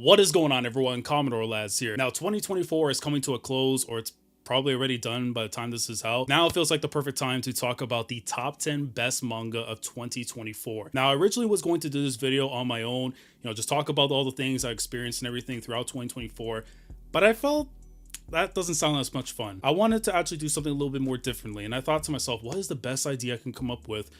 What is going on, everyone? Commodore lads here. Now, 2024 is coming to a close, or it's probably already done by the time this is out. Now it feels like the perfect time to talk about the top 10 best manga of 2024. Now, I originally was going to do this video on my own, just talk about all the things I experienced and everything throughout 2024, but I felt that doesn't sound as much fun. I wanted to actually do something a little bit more differently, and I thought to myself, what is the best idea I can come up with?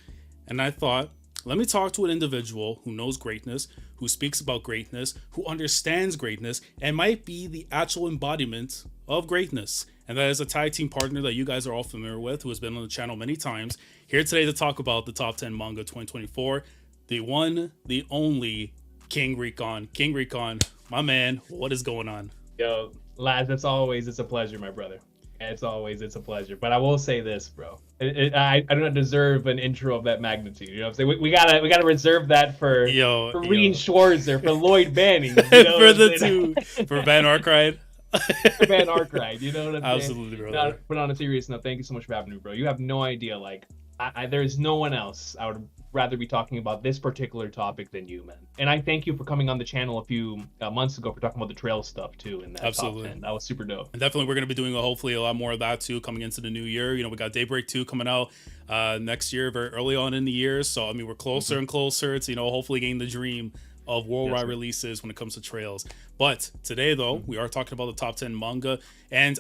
And I thought, let me talk to an individual who knows greatness, who speaks about greatness, who understands greatness, and might be the actual embodiment of greatness. And that is a tag team partner that you guys are all familiar with, who has been on the channel many times. Here today to talk about the top 10 manga 2024, the one, the only King Recon. King Recon, my man, what is going on? Yo, Laz, it's a pleasure, my brother. It's a pleasure. But I will say this, bro. I do not deserve an intro of that magnitude. You know what I'm saying? We gotta reserve that for Reed Schwarzer, for Lloyd Banning, for the two, for Van Arkwright. For Van Arkwright, you know what I'm saying? Absolutely, brother. But on a serious note, thank you so much for having me, bro. You have no idea. Like, there's no one else I would rather be talking about this particular topic than you, man. And I thank you for coming on the channel a few months ago for talking about the trail stuff too. In that top 10. That was super dope. And definitely, we're going to be doing hopefully a lot more of that too coming into the new year. We got Daybreak 2 coming out next year, very early on in the year. So I mean, we're closer and closer to hopefully getting the dream of worldwide releases when it comes to trails. But today, though, we are talking about the top 10 manga. And,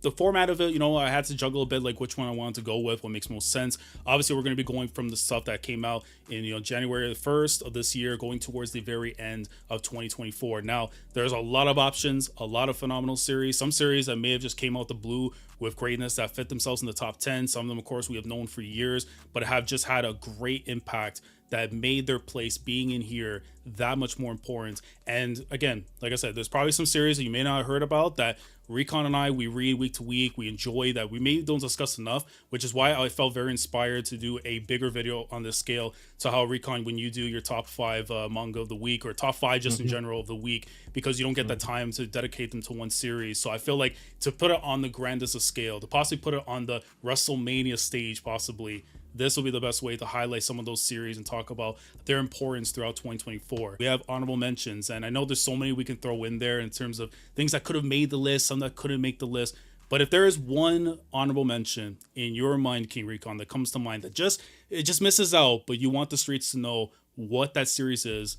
the format of it, I had to juggle a bit, like which one I wanted to go with, what makes most sense. Obviously, we're going to be going from the stuff that came out in, January 1st of this year, going towards the very end of 2024. Now, there's a lot of options, a lot of phenomenal series. Some series that may have just came out the blue with greatness that fit themselves in the top 10. Some of them, of course, we have known for years, but have just had a great impact that made their place being in here that much more important. And again, like I said, there's probably some series that you may not have heard about that Recon and I, we read week to week, we enjoy, that we maybe don't discuss enough, which is why I felt very inspired to do a bigger video on this scale to how Recon, when you do your top 5 manga of the week, or top 5 just in general of the week, because you don't get that time to dedicate them to one series. So I feel like to put it on the grandest of scale, to possibly put it on the WrestleMania stage possibly, this will be the best way to highlight some of those series and talk about their importance throughout 2024. We have honorable mentions, and I know there's so many we can throw in there in terms of things that could have made the list, some that couldn't make the list. But if there is one honorable mention in your mind, King Recon, that comes to mind that it just misses out, but you want the streets to know what that series is,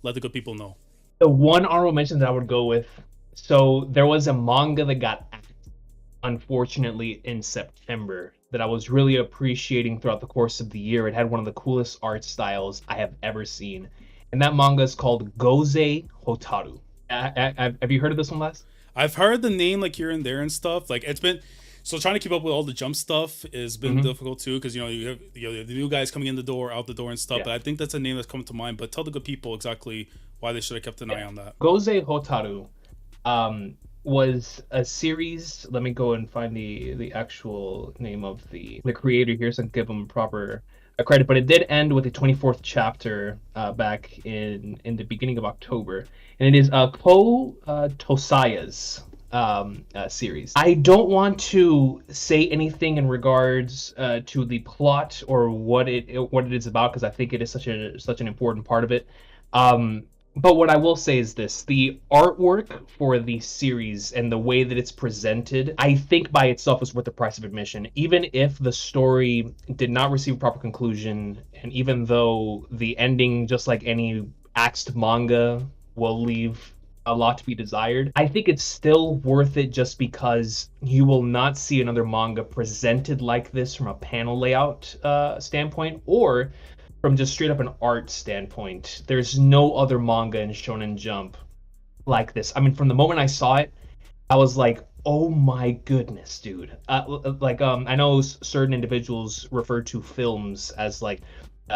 let the good people know. The one honorable mention that I would go with, so there was a manga that got axed, unfortunately, in September, that I was really appreciating throughout the course of the year. It had one of the coolest art styles I have ever seen. And that manga is called Goze Hotaru. Have you heard of this one, Les? I've heard the name like here and there and stuff. Like it's been, so trying to keep up with all the Jump stuff has been difficult too, because you have the new guys coming in the door, out the door and stuff. Yeah. But I think that's a name that's come to mind. But tell the good people exactly why they should have kept an eye on that. Goze Hotaru was a series. Let me go and find the actual name of the creator here, so I can give him proper credit. But it did end with the 24th chapter back in the beginning of October, and it is Ko Tosaya's series. I don't want to say anything in regards to the plot or what it is about, because I think it is such an important part of it. But what I will say is this: the artwork for the series and the way that it's presented, I think by itself is worth the price of admission. Even if the story did not receive a proper conclusion, and even though the ending, just like any axed manga, will leave a lot to be desired, I think it's still worth it, just because you will not see another manga presented like this from a panel layout standpoint, or from just straight up an art standpoint. There's no other manga in Shonen Jump like this. I mean, from the moment I saw it, I was like, oh my goodness, dude. I know certain individuals refer to films as like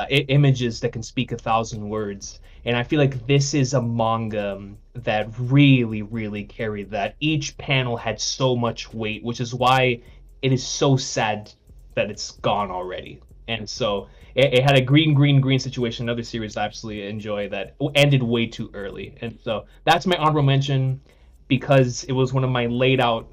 images that can speak 1,000 words. And I feel like this is a manga that really, really carried that. Each panel had so much weight, which is why it is so sad that it's gone already. And so it had a green situation, another series I absolutely enjoy, that ended way too early. And so that's my honorable mention, because it was one of my laid out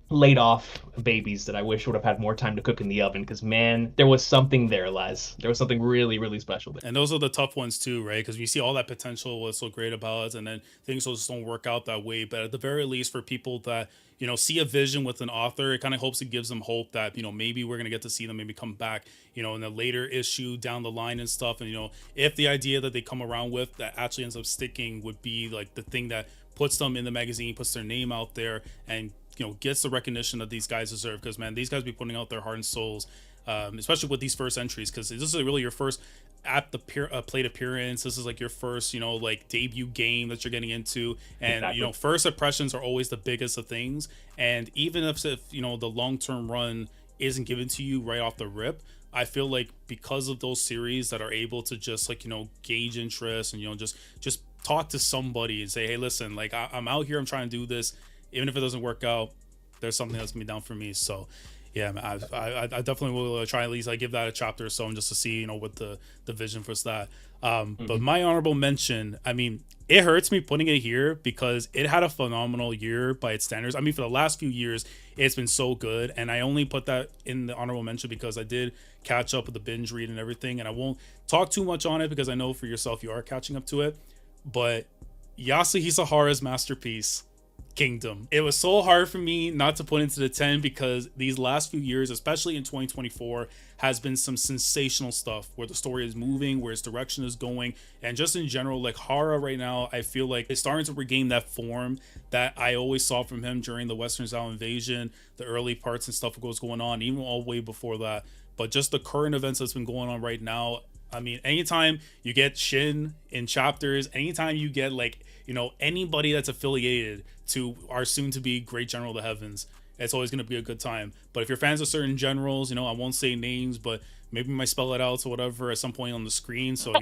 laid off babies that I wish would have had more time to cook in the oven, because man, there was something there, Laz. There was something really, really special there. And those are the tough ones too, right? Because you see all that potential, what's so great about it, and then things just don't work out that way. But at the very least, for people that see a vision with an author, it kind of hopes it gives them hope that maybe we're gonna get to see them maybe come back, in a later issue down the line and stuff. And if the idea that they come around with that actually ends up sticking would be like the thing that puts them in the magazine, puts their name out there, and gets the recognition that these guys deserve. Because man, these guys be putting out their heart and souls, especially with these first entries, because this is really your first at the plate appearance. This is like your first like debut game that you're getting into, and Exactly. first impressions are always the biggest of things. And even if the long-term run isn't given to you right off the rip, I feel like because of those series that are able to just like gauge interest and just talk to somebody and say, hey, listen, like I'm out here, I'm trying to do this, even if it doesn't work out, there's something that's gonna be down for me. So yeah, man, I definitely will try at least give that a chapter or so, and just to see what the vision for that. But my honorable mention, I mean, it hurts me putting it here because it had a phenomenal year by its standards. I mean, for the last few years, it's been so good, and I only put that in the honorable mention because I did catch up with the binge read and everything, and I won't talk too much on it because I know for yourself you are catching up to it. But Yasuhisa masterpiece, Kingdom. It was so hard for me not to put into the 10 because these last few years, especially in 2024, has been some sensational stuff where the story is moving, where its direction is going, and just in general, like Hara right now, I feel like it's starting to regain that form that I always saw from him during the Western Zal invasion, the early parts and stuff that was going on, even all the way before that. But just the current events that's been going on right now, I mean, anytime you get Shin in chapters, anytime you get like, anybody that's affiliated to our soon to be great general of the heavens, it's always going to be a good time. But if you're fans of certain generals, I won't say names, but maybe we might spell it out or whatever at some point on the screen. So,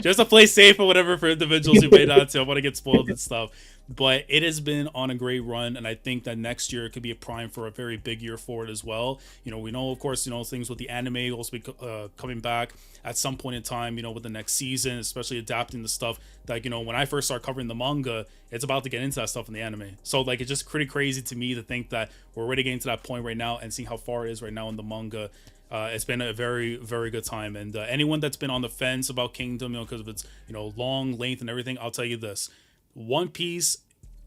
just to play safe or whatever for individuals who may not want to get spoiled and stuff. But it has been on a great run, and I think that next year could be a prime for a very big year for it as well. We know, of course, things with the anime also be coming back at some point in time, with the next season, especially adapting the stuff that, when I first started covering the manga, it's about to get into that stuff in the anime. So, like, it's just pretty crazy to me to think that we're already getting to that point right now and seeing how far it is right now in the manga. It's been a very, very good time. And anyone that's been on the fence about Kingdom, because of its, long length and everything, I'll tell you this. One Piece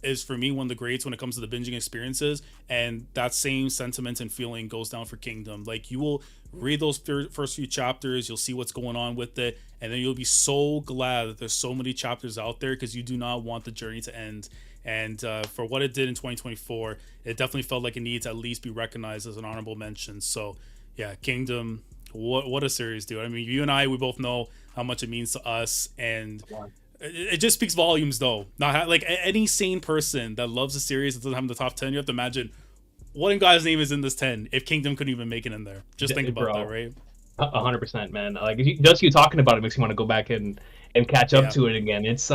is for me one of the greats when it comes to the binging experiences, and that same sentiment and feeling goes down for Kingdom. Like, you will read those first few chapters, you'll see what's going on with it, and then you'll be so glad that there's so many chapters out there because you do not want the journey to end. And for what it did in 2024, it definitely felt like it needed to at least be recognized as an honorable mention. So yeah, Kingdom, what a series, dude. I mean, you and I, we both know how much it means to us, and it just speaks volumes, though. Not like any sane person that loves a series that doesn't have in the top 10, you have to imagine what in God's name is in this 10 if Kingdom couldn't even make it in there. Just think about that, right? 100%, man. Like, just you talking about it makes me want to go back and catch up to it again. It's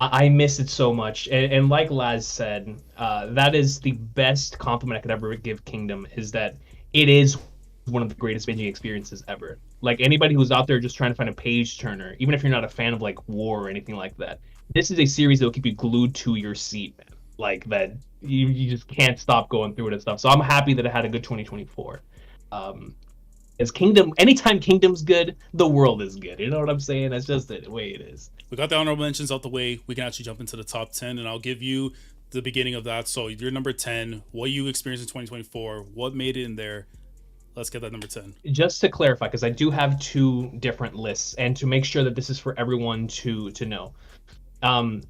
I miss it so much, and like Laz said, that is the best compliment I could ever give Kingdom, is that it is one of the greatest binging experiences ever. Like, anybody who's out there just trying to find a page turner, even if you're not a fan of like war or anything like that, this is a series that will keep you glued to your seat, man. Like, that you just can't stop going through it and stuff. So I'm happy that it had a good 2024. As Kingdom, anytime Kingdom's good, the world is good. You know what I'm saying? That's just the way it is. We got the honorable mentions out the way. We can actually jump into the top 10, and I'll give you the beginning of that. So your number 10, what you experienced in 2024, what made it in there. Let's get that number 10. Just to clarify, because I do have two different lists, and to make sure that this is for everyone to know.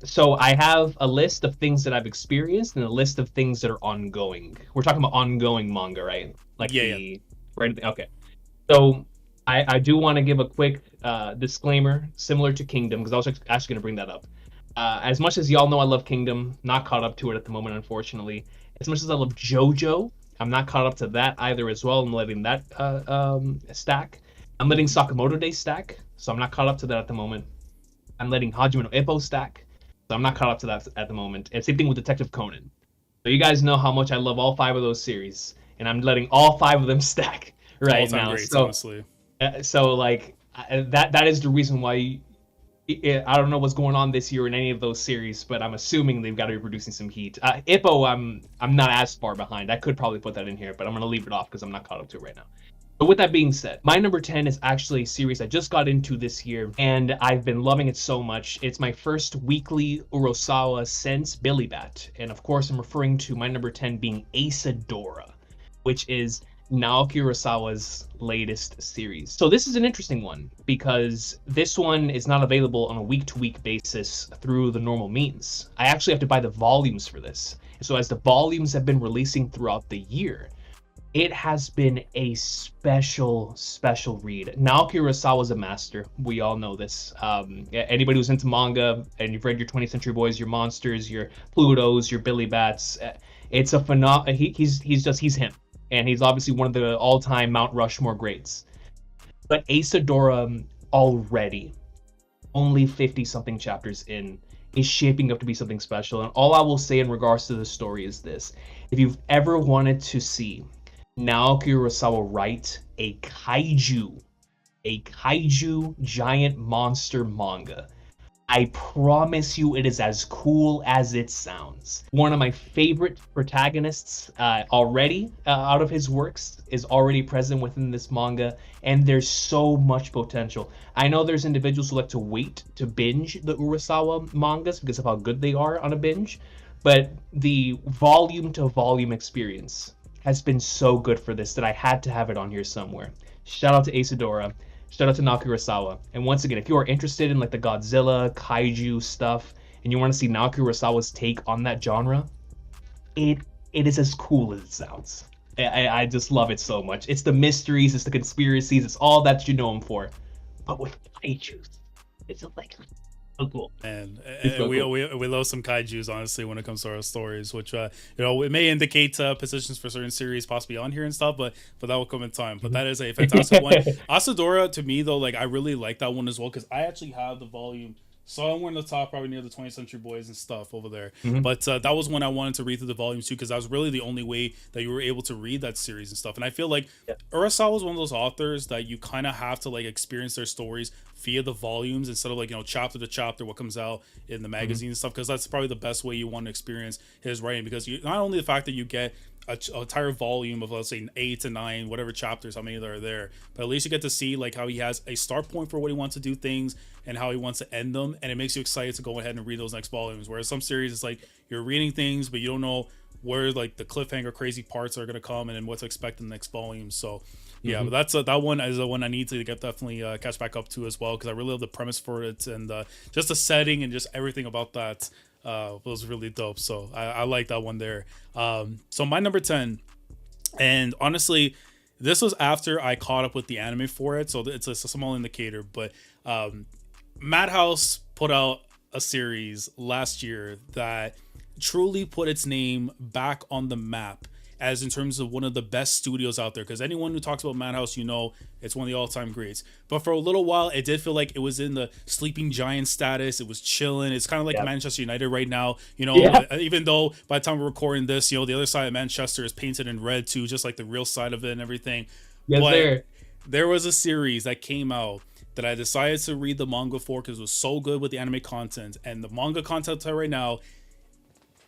So I have a list of things that I've experienced and a list of things that are ongoing. We're talking about ongoing manga, right? Like, yeah. Right. Okay. So I do want to give a quick disclaimer, similar to Kingdom, because I was actually going to bring that up. As much as y'all know I love Kingdom, not caught up to it at the moment, unfortunately. As much as I love JoJo, I'm not caught up to that either as well. I'm letting that stack. I'm letting Sakamoto Days stack, so I'm not caught up to that at the moment. I'm letting Hajime no Ippo stack, so I'm not caught up to that at the moment. And same thing with Detective Conan. So you guys know how much I love all 5 of those series, and I'm letting all 5 of them stack right now. Greats, honestly. So like that is the reason why I don't know what's going on this year in any of those series, but I'm assuming they've got to be producing some heat. Ippo, I'm not as far behind. I could probably put that in here, but I'm gonna leave it off because I'm not caught up to it right now. But with that being said, my number 10 is actually a series I just got into this year, and I've been loving it so much. It's my first weekly Urasawa since Billy Bat, and of course I'm referring to my number 10 being Asadora, which is Naoki Urasawa's latest series. So this is an interesting one because this one is not available on a week-to-week basis through the normal means. I actually have to buy the volumes for this. So as the volumes have been releasing throughout the year, it has been a special read. Naoki Urasawa is a master. We all know this. Anybody who's into manga and you've read your 20th Century Boys, your Monsters, your Plutos, your Billy Bats, it's a he's him. And he's obviously one of the all-time Mount Rushmore greats. But Asadora already, only 50-something chapters in, is shaping up to be something special. And all I will say in regards to the story is this. If you've ever wanted to see Naoki Urasawa write a kaiju giant monster manga, I promise you it is as cool as it sounds. One of my favorite protagonists already out of his works is already present within this manga, and there's so much potential. I know there's individuals who like to wait to binge the Urasawa mangas because of how good they are on a binge, but the volume-to-volume experience has been so good for this that I had to have it on here somewhere. Shout out to Asadora. Shout out to Naoki Urasawa. And once again, if you are interested in like the Godzilla, kaiju stuff, and you want to see Naoki Urasawa's take on that genre, it is as cool as it sounds. I just love it so much. It's the mysteries, it's the conspiracies, it's all that you know him for. But with kaijus, it's like so cool. And So we, cool. we love some kaijus, honestly, when it comes to our stories, which it may indicate positions for certain series possibly on here and stuff, but that will come in time. But that is a fantastic one. Asadora, to me though, like I really like that one as well because I actually have the volume somewhere in the top, probably near the 20th Century Boys and stuff over there. But that was when I wanted to read through the volumes too, because that was really the only way that you were able to read that series and stuff. And I feel like Urasawa was one of those authors that you kind of have to like experience their stories via the volumes instead of like, chapter to chapter, what comes out in the magazine and stuff, because that's probably the best way you want to experience his writing, because not only the fact that you get a entire volume of, let's say, 8 to 9 whatever chapters, how many there are there, but at least you get to see like how he has a start point for what he wants to do things and how he wants to end them, and it makes you excited to go ahead and read those next volumes. Whereas some series, it's like you're reading things but you don't know where like the cliffhanger crazy parts are going to come and then what to expect in the next volume. So yeah, but that's that one is the one I need to get definitely catch back up to as well, because I really love the premise for it and just the setting and just everything about that was really dope. So I like that one there. So my number 10, and honestly this was after I caught up with the anime for it, so it's a small indicator, but Madhouse put out a series last year that truly put its name back on the map as in terms of one of the best studios out there, because anyone who talks about Madhouse, it's one of the all-time greats. But for a little while it did feel like it was in the sleeping giant status. It was chilling. It's kind of like Manchester United right now, even though by the time we're recording this, the other side of Manchester is painted in red too, just like the real side of it and everything. But there was a series that came out that I decided to read the manga for because it was so good with the anime content, and the manga content right now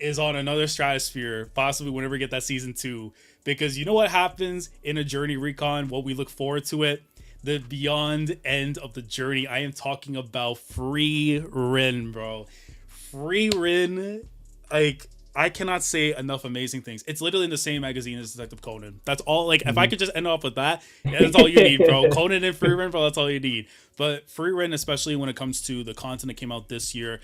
is on another stratosphere, possibly whenever we get that season 2, because you know what happens in a Journey Recon, what we look forward to it, the beyond end of the journey. I am talking about Free Rin, bro. Free Rin, like I cannot say enough amazing things. It's literally in the same magazine as Detective Conan. That's all. Like, if I could just end off with that, that's all you need, bro. Conan and Free Rin, bro, that's all you need. But Free Rin, especially when it comes to the content that came out this year,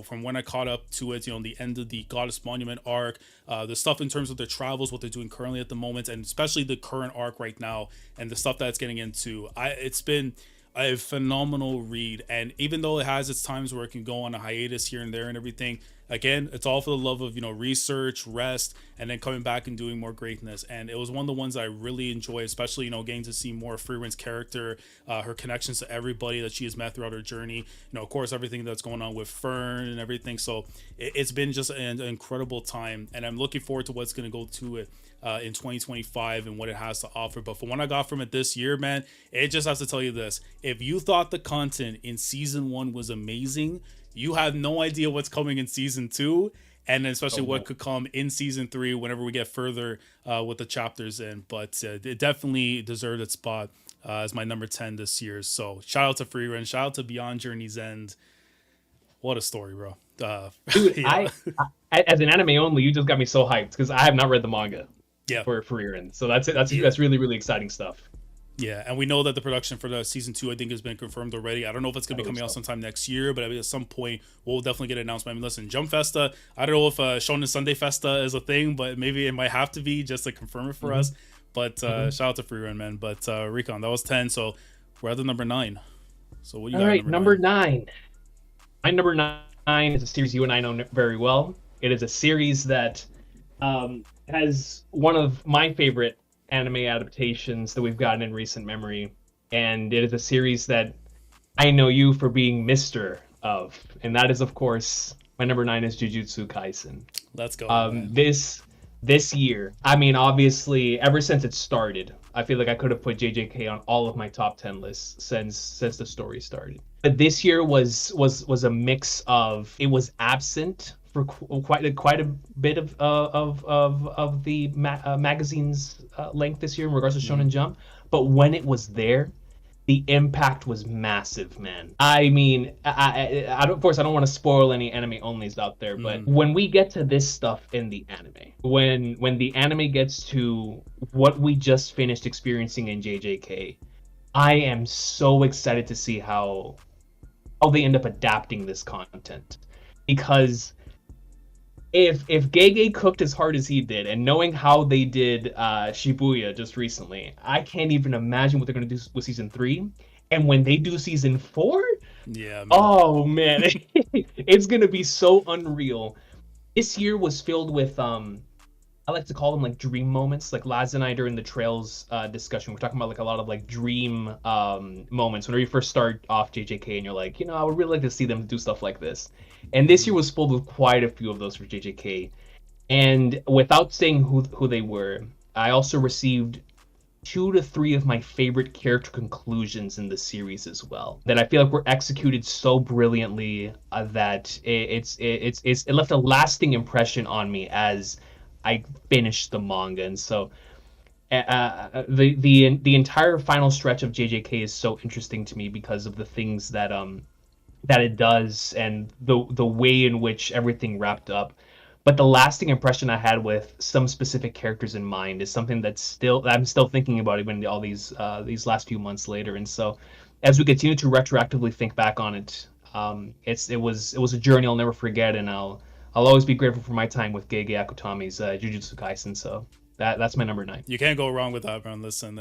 from when I caught up to it, the end of the Goddess Monument arc, the stuff in terms of their travels, what they're doing currently at the moment, and especially the current arc right now, and the stuff that it's getting into. It's been a phenomenal read, and even though it has its times where it can go on a hiatus here and there and everything, again, it's all for the love of, research, rest, and then coming back and doing more greatness. And it was one of the ones I really enjoy, especially, getting to see more of Freeren's character, her connections to everybody that she has met throughout her journey. Of course, everything that's going on with Fern and everything. So it's been just an incredible time, and I'm looking forward to what's going to go to it in 2025 and what it has to offer. But from what I got from it this year, man, it just has to tell you this: if you thought the content in season 1 was amazing, you have no idea what's coming in season 2, and especially what could come in season 3 whenever we get further with the chapters in. But it definitely deserved its spot as my number 10 this year. So shout out to Freeren, shout out to Beyond Journey's End. What a story, bro. Dude, I as an anime only, you just got me so hyped because I have not read the manga. Yeah, for Freeren. So that's really, really exciting stuff. Yeah, and we know that the production for the season 2, I think, has been confirmed already. I don't know if it's going to be coming out sometime next year, but at some point we'll definitely get an announcement. I mean, listen, Jump Festa, I don't know if Shonen Sunday Festa is a thing, but maybe it might have to be just to confirm it for us. But shout out to Freerun, man. But Recon, that was 10, so we're at the number 9. So what you got? All right, number 9. My number 9 is a series you and I know very well. It is a series that has one of my favorite anime adaptations that we've gotten in recent memory, and it is a series that I know you for being Mr. of, and that is, of course, my number 9 is Jujutsu Kaisen. Let's go. This year, I mean, obviously, ever since it started, I feel like I could have put JJK on all of my top 10 lists since the story started. But this year was a mix of, it was absent for quite a bit of the magazine's length this year in regards to Shonen Jump, but when it was there, the impact was massive, man. I mean, I don't, of course, I don't want to spoil any anime onlys out there, but when we get to this stuff in the anime, when the anime gets to what we just finished experiencing in JJK, I am so excited to see how they end up adapting this content, because if Gege cooked as hard as he did, and knowing how they did Shibuya just recently, I can't even imagine what they're going to do with season 3. And when they do season 4, yeah, man. Oh man, it's going to be so unreal. This year was filled with I like to call them like dream moments. Like Laz and I during the Trails discussion, we're talking about like a lot of like dream moments whenever you first start off JJK and you're like, I would really like to see them do stuff like this. And this year was filled with quite a few of those for JJK. And without saying who they were, I also received 2 to 3 of my favorite character conclusions in the series as well, that I feel like were executed so brilliantly that it left a lasting impression on me as I finished the manga. And so the entire final stretch of JJK is so interesting to me because of the things that it does and the way in which everything wrapped up. But the lasting impression I had with some specific characters in mind is something that I'm still thinking about even all these last few months later. And so as we continue to retroactively think back on it, it was a journey I'll never forget, and I'll always be grateful for my time with Gege Akutami's Jujutsu Kaisen. So that's my number 9. You can't go wrong with that, man. Listen,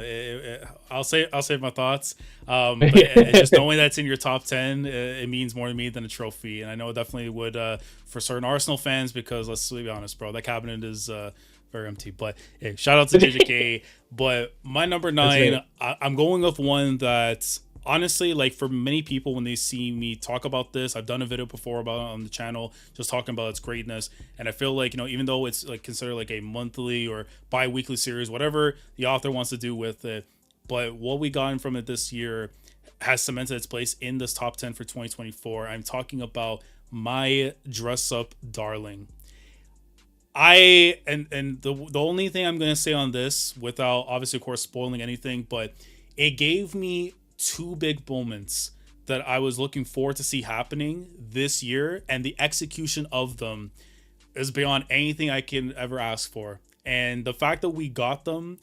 I'll save my thoughts. But just knowing that's in your top 10, it means more to me than a trophy. And I know it definitely would for certain Arsenal fans, because let's be honest, bro, that cabinet is very empty. But hey, shout out to JJK. But my number 9, I'm going with one that, honestly, like for many people, when they see me talk about this, I've done a video before about it on the channel, just talking about its greatness. And I feel like, even though it's like considered like a monthly or bi-weekly series, whatever the author wants to do with it, but what we gotten from it this year has cemented its place in this top 10 for 2024. I'm talking about My Dress Up Darling. The only thing I'm going to say on this, without obviously, of course, spoiling anything, but it gave me 2 big moments that I was looking forward to see happening this year, and the execution of them is beyond anything I can ever ask for. And the fact that we got them,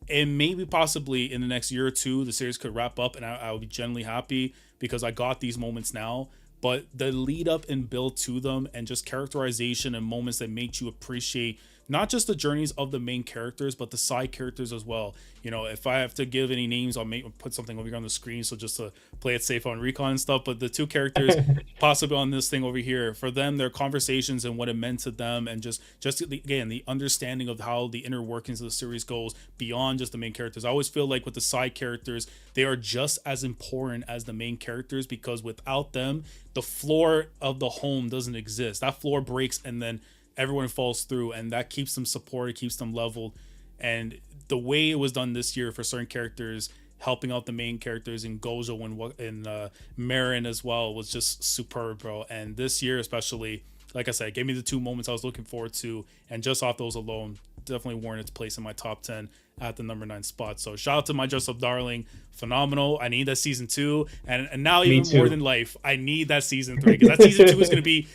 and maybe possibly in the next year or 2 the series could wrap up, and I would be genuinely happy because I got these moments now. But the lead up and build to them, and just characterization and moments that made you appreciate not just the journeys of the main characters, but the side characters as well. You know, if I have to give any names, I'll put something over here on the screen, so just to play it safe on Recon and stuff. But the two characters possibly on this thing over here, for them, their conversations and what it meant to them, and just again the understanding of how the inner workings of the series goes beyond just the main characters. I always feel like with the side characters, they are just as important as the main characters, because without them, the floor of the home doesn't exist. That floor breaks, and then everyone falls through, and that keeps them supported, keeps them leveled. And the way it was done this year for certain characters, helping out the main characters in Gojo and Marin as well, was just superb, bro. And this year especially, like I said, gave me the two moments I was looking forward to, and just off those alone, definitely warranted its place in my top 10 at the number 9 spot. So shout out to my Dress Up Darling, phenomenal. I need that season 2, and now even more than life, I need that season 3, because that season 2 is gonna be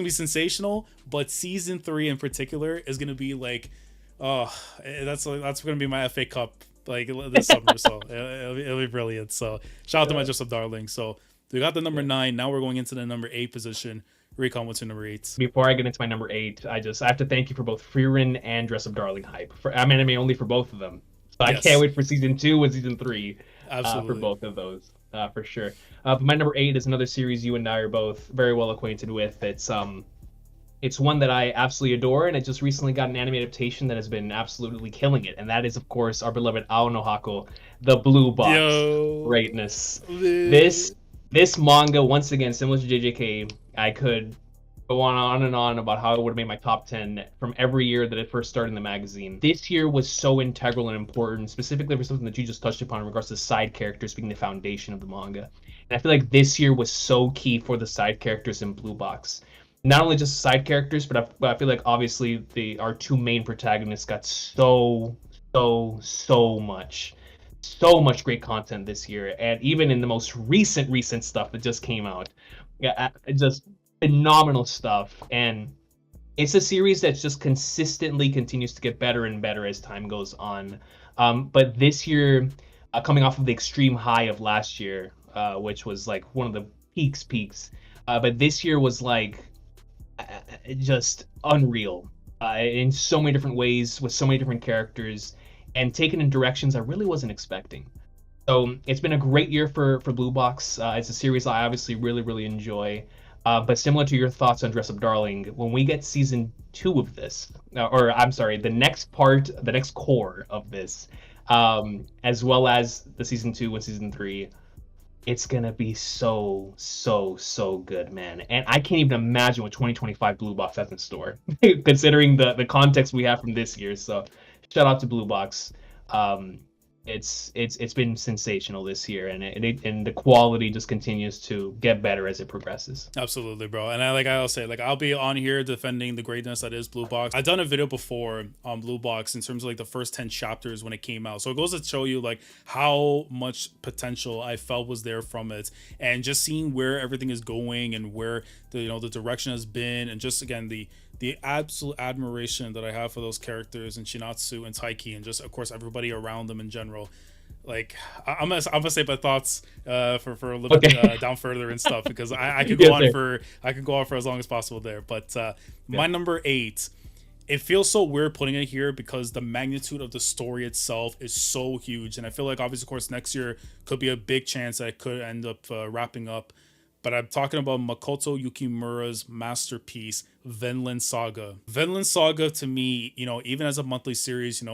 sensational, but season 3 in particular is gonna be like, oh, that's gonna be my FA Cup like this summer. So it'll be brilliant. So shout out to my Dress Up Darling. So we got the number 9. Now we're going into the number 8 position. Recon, what's your number 8? Before I get into my number 8, I have to thank you for both Frieren and Dress Up Darling hype. I'm anime only for both of them, so yes. I can't wait for season 2 and season 3 for both of those, for sure. But my number 8 is another series you and I are both very well acquainted with. It's one that I absolutely adore, and it just recently got an anime adaptation that has been absolutely killing it, and that is, of course, our beloved Ao no Hako, the Blue Box. Greatness. This manga, once again, similar to JJK, I could go on and on about how it would have made my top 10 from every year that it first started in the magazine. This year was so integral and important, specifically for something that you just touched upon in regards to side characters being the foundation of the manga. And I feel like this year was so key for the side characters in Blue Box. Not only just side characters, but I feel like obviously our two main protagonists got so much great content this year, and even in the most recent stuff that just came out, just phenomenal stuff. And it's a series that just consistently continues to get better and better as time goes on. But this year, coming off of the extreme high of last year, which was like one of the peaks, but this year was like just unreal in so many different ways, with so many different characters, and taken in directions I really wasn't expecting. So it's been a great year for Blue Box. It's a series I obviously really enjoy. But similar to your thoughts on Dress Up Darling, when we get season 2 of this, or I'm sorry, the next core of this, as well as the season 2 and season 3, it's gonna be so good, man. And I can't even imagine what 2025 Blue Box has in store, considering the context we have from this year. So shout out to Blue Box. It's been sensational this year, and the quality just continues to get better as it progresses. Absolutely, bro. And I'll say, I'll be on here defending the greatness that is Blue Box. I've done a video before on Blue Box in terms of like the first 10 chapters when it came out, so it goes to show you like how much potential I felt was there from it, and just seeing where everything is going and where the direction has been, and just again the absolute admiration that I have for those characters and Shinatsu and Taiki, and just of course everybody around them in general. Like I'm gonna say my thoughts for a little bit down further and stuff, because I could go on for as long as possible there. But my number 8, it feels so weird putting it here because the magnitude of the story itself is so huge, and I feel like obviously of course next year could be a big chance that it could end up wrapping up. But I'm talking about Makoto Yukimura's masterpiece, Vinland Saga. Vinland Saga, to me, even as a monthly series, is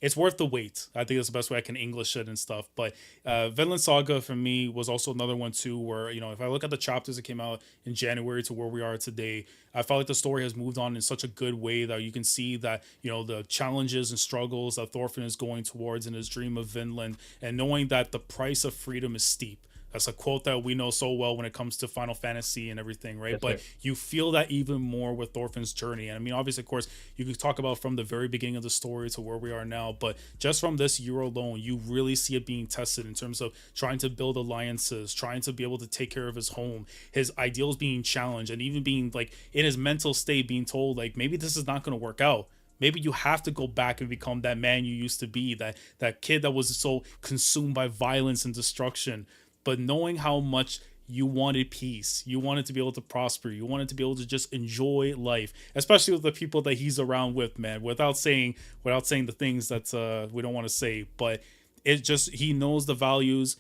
it's worth the wait. I think that's the best way I can English it and stuff. But Vinland Saga for me was also another one too, where if I look at the chapters that came out in January to where we are today, I felt like the story has moved on in such a good way that you can see that the challenges and struggles that Thorfinn is going towards in his dream of Vinland, and knowing that the price of freedom is steep. That's a quote that we know so well when it comes to Final Fantasy and everything, right? Yes, but you feel that even more with Thorfinn's journey. And I mean, obviously, of course, you could talk about from the very beginning of the story to where we are now, but just from this year alone, you really see it being tested in terms of trying to build alliances, trying to be able to take care of his home, his ideals being challenged, and even being like in his mental state being told like, maybe this is not going to work out. Maybe you have to go back and become that man you used to be, that kid that was so consumed by violence and destruction. But knowing how much you wanted peace. You wanted to be able to prosper. You wanted to be able to just enjoy life, especially with the people that he's around with, man. Without saying the things that we don't want to say, but it just, he knows the values.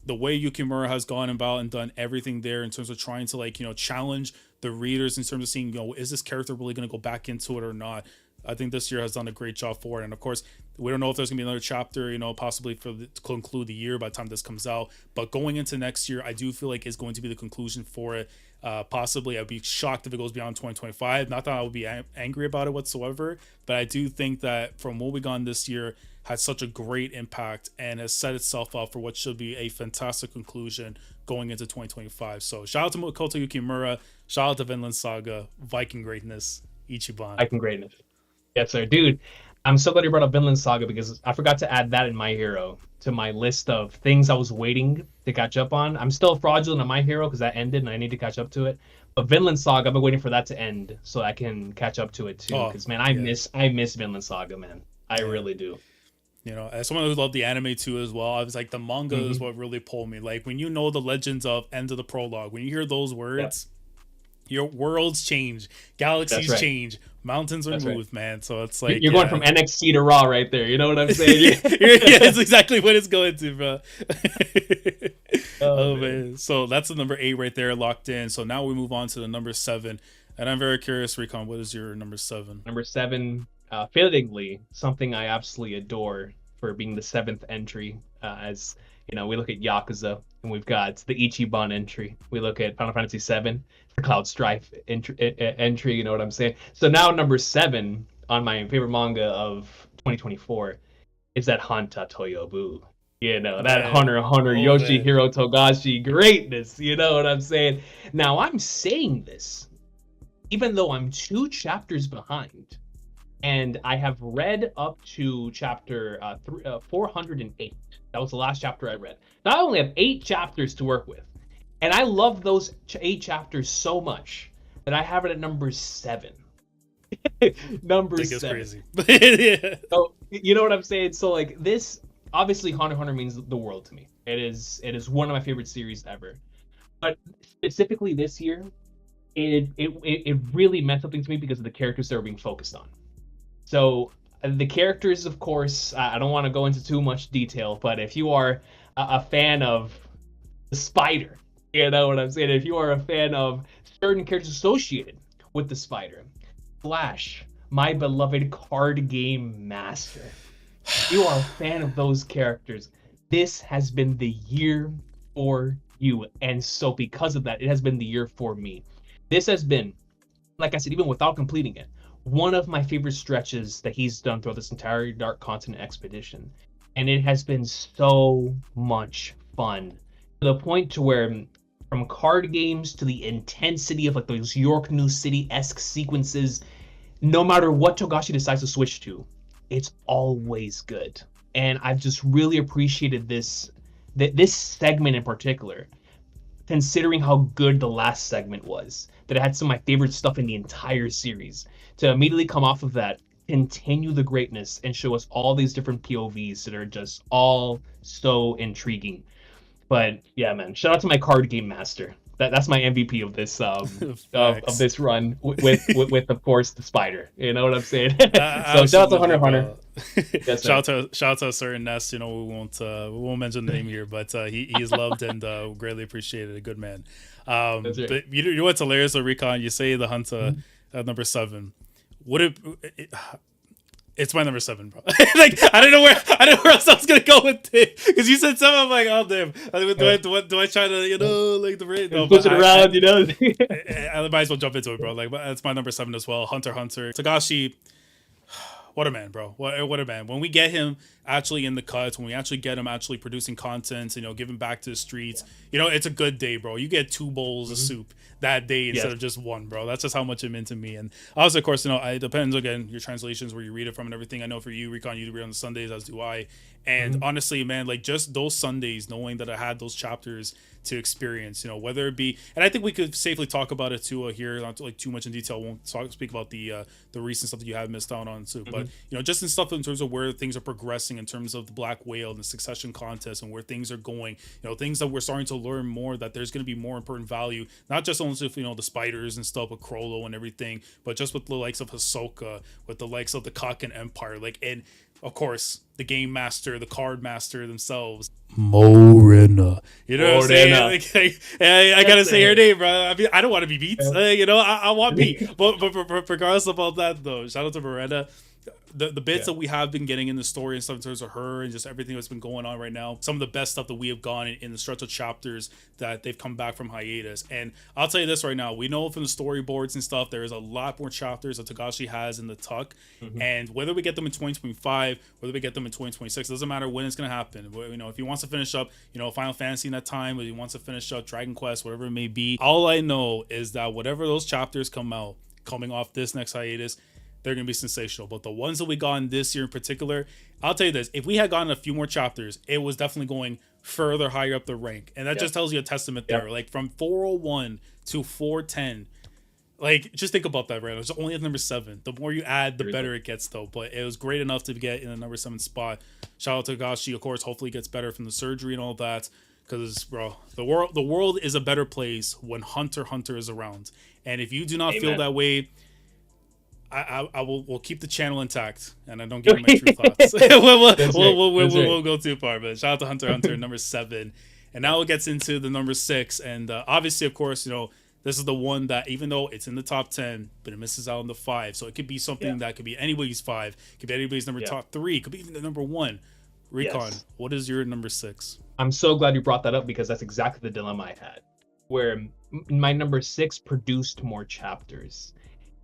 The way Yukimura has gone about and done everything there in terms of trying to, like, challenge the readers in terms of seeing, is this character really going to go back into it or not? I think this year has done a great job for it. And of course, we don't know if there's gonna be another chapter, possibly to conclude the year by the time this comes out. But going into next year, I do feel like it's going to be the conclusion for it. Possibly, I'd be shocked if it goes beyond 2025. Not that I would be angry about it whatsoever, but I do think that from what we got this year had such a great impact and has set itself up for what should be a fantastic conclusion going into 2025. So shout out to Makoto Yukimura, shout out to Vinland Saga, Viking greatness, Ichiban. Viking greatness. Yes, sir. Dude, I'm so glad you brought up Vinland Saga because I forgot to add that in My Hero to my list of things I was waiting to catch up on. I'm still fraudulent on My Hero because that ended and I need to catch up to it. But Vinland Saga, I've been waiting for that to end so I can catch up to it too. Because man, I miss Vinland Saga, man. I really do. As someone who loved the anime too as well, I was like, the manga is what really pulled me. Like, when the legends of End of the Prologue, when you hear those words, your worlds change, galaxies change, mountains are moved, man. So it's like you're going from NXT to Raw right there. You know what I'm saying? It's exactly what it's going to, bro. Oh man. So that's the number 8 right there, locked in. So now we move on to the number 7, and I'm very curious, Recon, what is your number 7? Number 7, fittingly, something I absolutely adore for being the 7th entry. As we look at Yakuza, and we've got the Ichiban entry. We look at Final Fantasy VII. Cloud Strife entry, you know what I'm saying? So now number 7 on my favorite manga of 2024 is that Hanta Toyobu. That Hunter Yoshihiro Togashi greatness, you know what I'm saying? Now I'm saying this even though I'm 2 chapters behind, and I have read up to chapter 408. That was the last chapter I read. Now I only have 8 chapters to work with. And I love those 8 chapters so much that I have it at number 7. Number 7. Crazy. Yeah. So, you know what I'm saying? So, like, this, obviously, Hunter x Hunter means the world to me. It is one of my favorite series ever. But specifically this year, it really meant something to me because of the characters that were being focused on. So, the characters, of course, I don't want to go into too much detail, but if you are a fan of the Spider, you know what I'm saying? If you are a fan of certain characters associated with the Spider, Flash, my beloved card game master, if you are a fan of those characters, this has been the year for you. And so because of that, it has been the year for me. This has been, like I said, even without completing it, one of my favorite stretches that he's done throughout this entire Dark Continent expedition. And it has been so much fun, to the point to where, from card games to the intensity of like those York New City-esque sequences, no matter what Togashi decides to switch to, it's always good. And I've just really appreciated this segment in particular, considering how good the last segment was, that it had some of my favorite stuff in the entire series. To immediately come off of that, continue the greatness, and show us all these different POVs that are just all so intriguing. But yeah, man, shout out to my card game master. That's my MVP of this of this run with of course the Spider. You know what I'm saying? So shout out to Hunter x Hunter. Yes, shout out to a certain Nest. We won't mention the name here, but he's loved and greatly appreciated. A good man. Right. But you know what's hilarious, Recon? You say the Hunter at number 7. It's my number 7, bro. Like, I don't know where else I was gonna go with it, because you said 7. I'm like, oh damn. Do I try to like the rate? No, push it around, I might as well jump into it, bro. Like, that's my number 7 as well. Hunter x Hunter. Togashi, what a man, bro. What a man. When we get him actually in the cuts, when we actually get him actually producing content, giving back to the streets, it's a good day, bro. You get 2 bowls of soup that day instead of just 1, bro. That's just how much it meant to me. And also, of course, it depends, again, your translations, where you read it from and everything. I know for you, Recon, you read on the Sundays, as do I. And honestly, man, like, just those Sundays, knowing that I had those chapters to experience, whether it be, and I think we could safely talk about it too here, not like too much in detail. Won't speak about the recent stuff that you have missed out on too, but just in stuff in terms of where things are progressing progressing in terms of the Black Whale and the Succession contest and where things are going, things that we're starting to learn more, that there's going to be more important value, not just only with, the spiders and stuff with Crollo and everything, but just with the likes of Hisoka, with the likes of the Kaken Empire, and of course the game master, the card master themselves, Morena. You know what I'm saying? I gotta say her name, bro. I mean, I don't want to be beat. I want beat. But regardless of all that, though, shout out to Morena. The bits that we have been getting in the story and stuff in terms of her and just everything that's been going on right now, some of the best stuff that we have gone in the stretch of chapters that they've come back from hiatus. And I'll tell you this right now, we know from the storyboards and stuff, there is a lot more chapters that Togashi has in the tuck. And whether we get them in 2025, whether we get them in 2026, doesn't matter when it's going to happen. If he wants to finish up, Final Fantasy in that time, or he wants to finish up Dragon Quest, whatever it may be, all I know is that whatever those chapters come out, coming off this next hiatus, they're going to be sensational. But the ones that we got in this year in particular, I'll tell you this, if we had gotten a few more chapters, it was definitely going further higher up the rank. And that just tells you a testament there. Like from 401 to 410, just think about that right now. It's only at number 7. The more you add, the better it gets, though. But it was great enough to get in the number 7 spot. Shout out to Togashi, of course. Hopefully he gets better from the surgery and all that. Because, bro, the world is a better place when Hunter x Hunter is around. And if you do not feel that way, we'll keep the channel intact, and I don't give you my true thoughts. We'll go too far, but shout out to Hunter x Hunter, number 7. And now it gets into the number 6. And obviously, of course, this is the one that, even though it's in the top 10, but it misses out on the 5. So it could be something that could be anybody's 5, could be anybody's number top 3, could be even the number 1. Recon, what is your number 6? I'm so glad you brought that up, because that's exactly the dilemma I had, where my number 6 produced more chapters,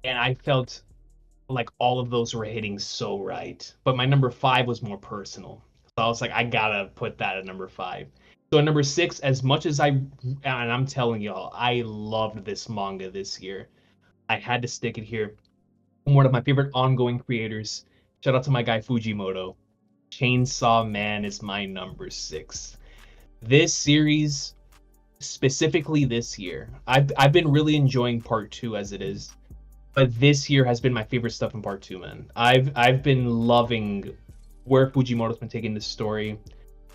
and I felt like all of those were hitting so right. But my number 5 was more personal, so I was like, I gotta put that at number 5. So at number 6, as much as and I'm telling y'all, I loved this manga this year, I had to stick it here. One of my favorite ongoing creators, shout out to my guy Fujimoto, Chainsaw Man is my number 6. This series, specifically this year, I've been really enjoying part 2 as it is, but this year has been my favorite stuff in part 2, man. I've been loving where Fujimoto's been taking this story,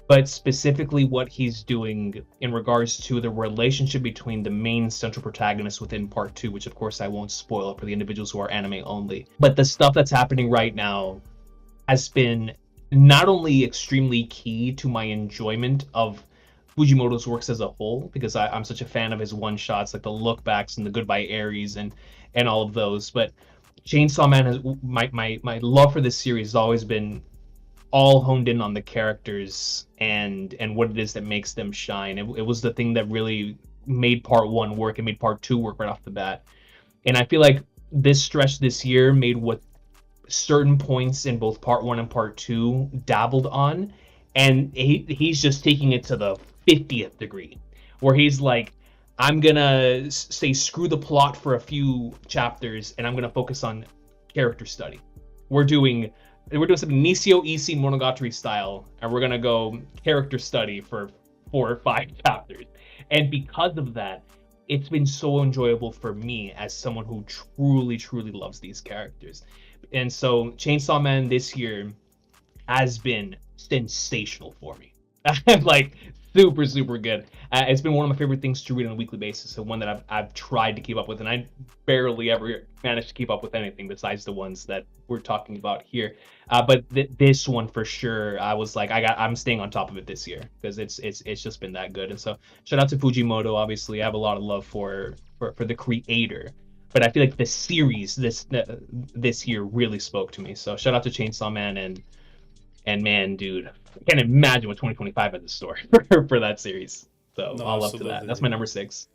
but specifically what he's doing in regards to the relationship between the main central protagonist within part 2, which of course I won't spoil for the individuals who are anime only. But the stuff that's happening right now has been not only extremely key to my enjoyment of Fujimoto's works as a whole, because I'm such a fan of his one-shots, like the look-backs and the Goodbye Aries and all of those, but Chainsaw Man has my love for this series has always been all honed in on the characters and what it is that makes them shine. It was the thing that really made part 1 work and made part 2 work right off the bat. And I feel like this stretch this year made what certain points in both part 1 and part 2 dabbled on, and he's just taking it to the 50th degree, where he's like, I'm gonna say screw the plot for a few chapters, and I'm gonna focus on character study. We're doing something Nisio Isi Monogatari style, and we're gonna go character study for 4 or 5 chapters. And because of that, it's been so enjoyable for me as someone who truly loves these characters. And so Chainsaw Man this year has been sensational for me. Like super good. It's been one of my favorite things to read on a weekly basis, and one that I've tried to keep up with, and I barely ever managed to keep up with anything besides the ones that we're talking about here. But this one for sure, I was like, I'm staying on top of it this year, because it's just been that good. And so shout out to Fujimoto. Obviously, I have a lot of love for the creator, but I feel like the series this year really spoke to me. So shout out to Chainsaw Man, and man, dude, I can't imagine what 2025 has in store for that series. So no, all up to that. That's my number 6.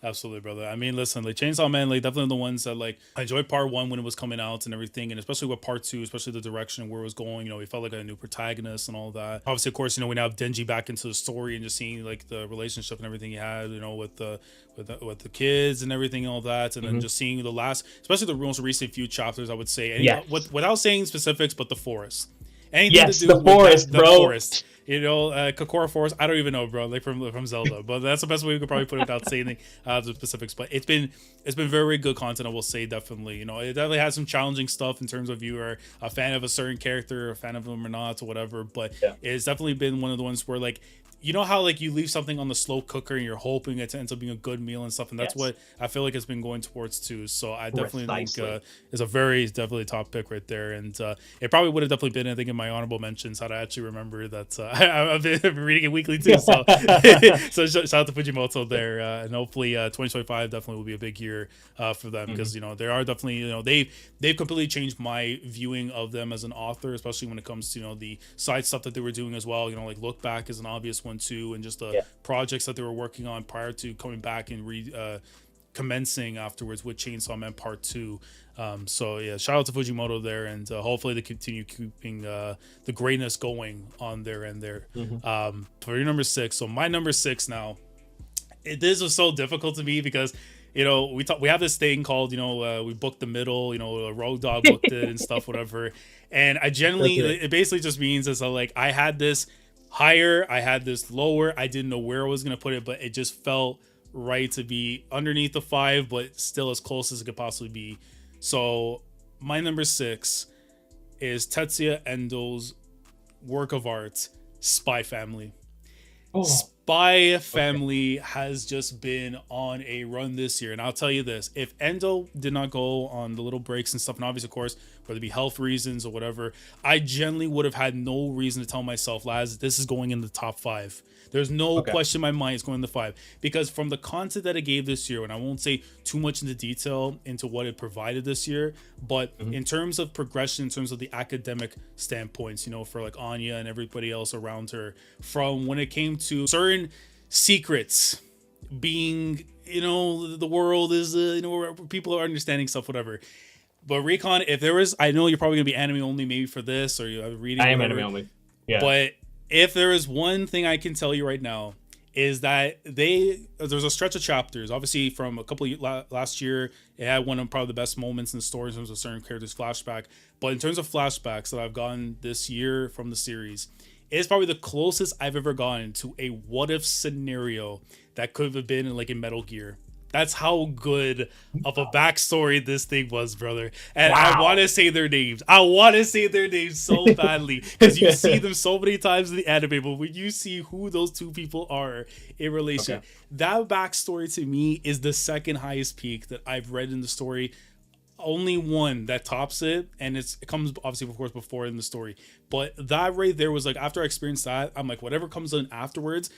Absolutely, brother. I mean, listen, like Chainsaw Man, like definitely the ones that like I enjoyed part 1 when it was coming out and everything, and especially with part 2, especially the direction and where it was going. We felt like a new protagonist and all that. Obviously, of course, we now have Denji back into the story and just seeing like the relationship and everything he had, with the kids and everything and all that, and then just seeing the last, especially the most recent few chapters, I would say, without saying specifics, but the forest. Anything to do with the forest. Kokora Force, I don't even know, bro, like from Zelda, but that's the best way we could probably put it without saying the specifics. But it's been very, very good content, I will say. Definitely, it definitely has some challenging stuff in terms of you are a fan of a certain character, a fan of them or not, or whatever. But it's definitely been one of the ones where, like, how like you leave something on the slow cooker and you're hoping it ends up being a good meal and stuff, and that's what I feel like it's been going towards too. So I definitely think it's a very definitely top pick right there, and it probably would have definitely been, I think, in my honorable mentions had I actually remember that. I've been reading it weekly too, so so shout out to Fujimoto there, and hopefully 2025 definitely will be a big year for them, because they are definitely they've completely changed my viewing of them as an author, especially when it comes to the side stuff that they were doing as well. Like Look Back is an obvious one too, and just the projects that they were working on prior to coming back and commencing afterwards with Chainsaw Man Part 2. So yeah, shout out to Fujimoto there, and hopefully they continue keeping the greatness going on their end there. For your number 6, so my number 6 now, this was so difficult to me because we have this thing called we booked the middle, Rogue Dog booked it and stuff, whatever, and I generally it basically just means is like I had this higher, I had this lower, I didn't know where I was gonna put it, but it just felt right to be underneath the 5 but still as close as it could possibly be. So my number 6 is Tetsuya Endo's work of art, Spy Family. Spy Family has just been on a run this year, and I'll tell you this: if Endo did not go on the little breaks and stuff, and obviously, of course, whether it be health reasons or whatever, I generally would have had no reason to tell myself, Laz, this is going in the top 5. There's no question in my mind it's going in the 5, because from the content that it gave this year, and I won't say too much into detail into what it provided this year, but in terms of progression, in terms of the academic standpoints, for like Anya and everybody else around her, from when it came to certain secrets being, the world is, where people are understanding stuff, whatever. But Recon, if there was, I know you're probably gonna be anime only maybe for this, or you're reading. I am anime only. Yeah. But if there is one thing I can tell you right now, is that there's a stretch of chapters, obviously from a couple of last year, it had one of probably the best moments in the story in terms of certain characters flashback. But in terms of flashbacks that I've gotten this year from the series, it's probably the closest I've ever gotten to a what if scenario that could have been in Metal Gear. That's how good of a backstory this thing was, brother. And I want to say their names. I want to say their names so badly, because you see them so many times in the anime, but when you see who those two people are in relation, that backstory to me is the second highest peak that I've read in the story. Only one that tops it, and it comes obviously, of course, before in the story. But that right there was after I experienced that, I'm like, whatever comes in afterwards,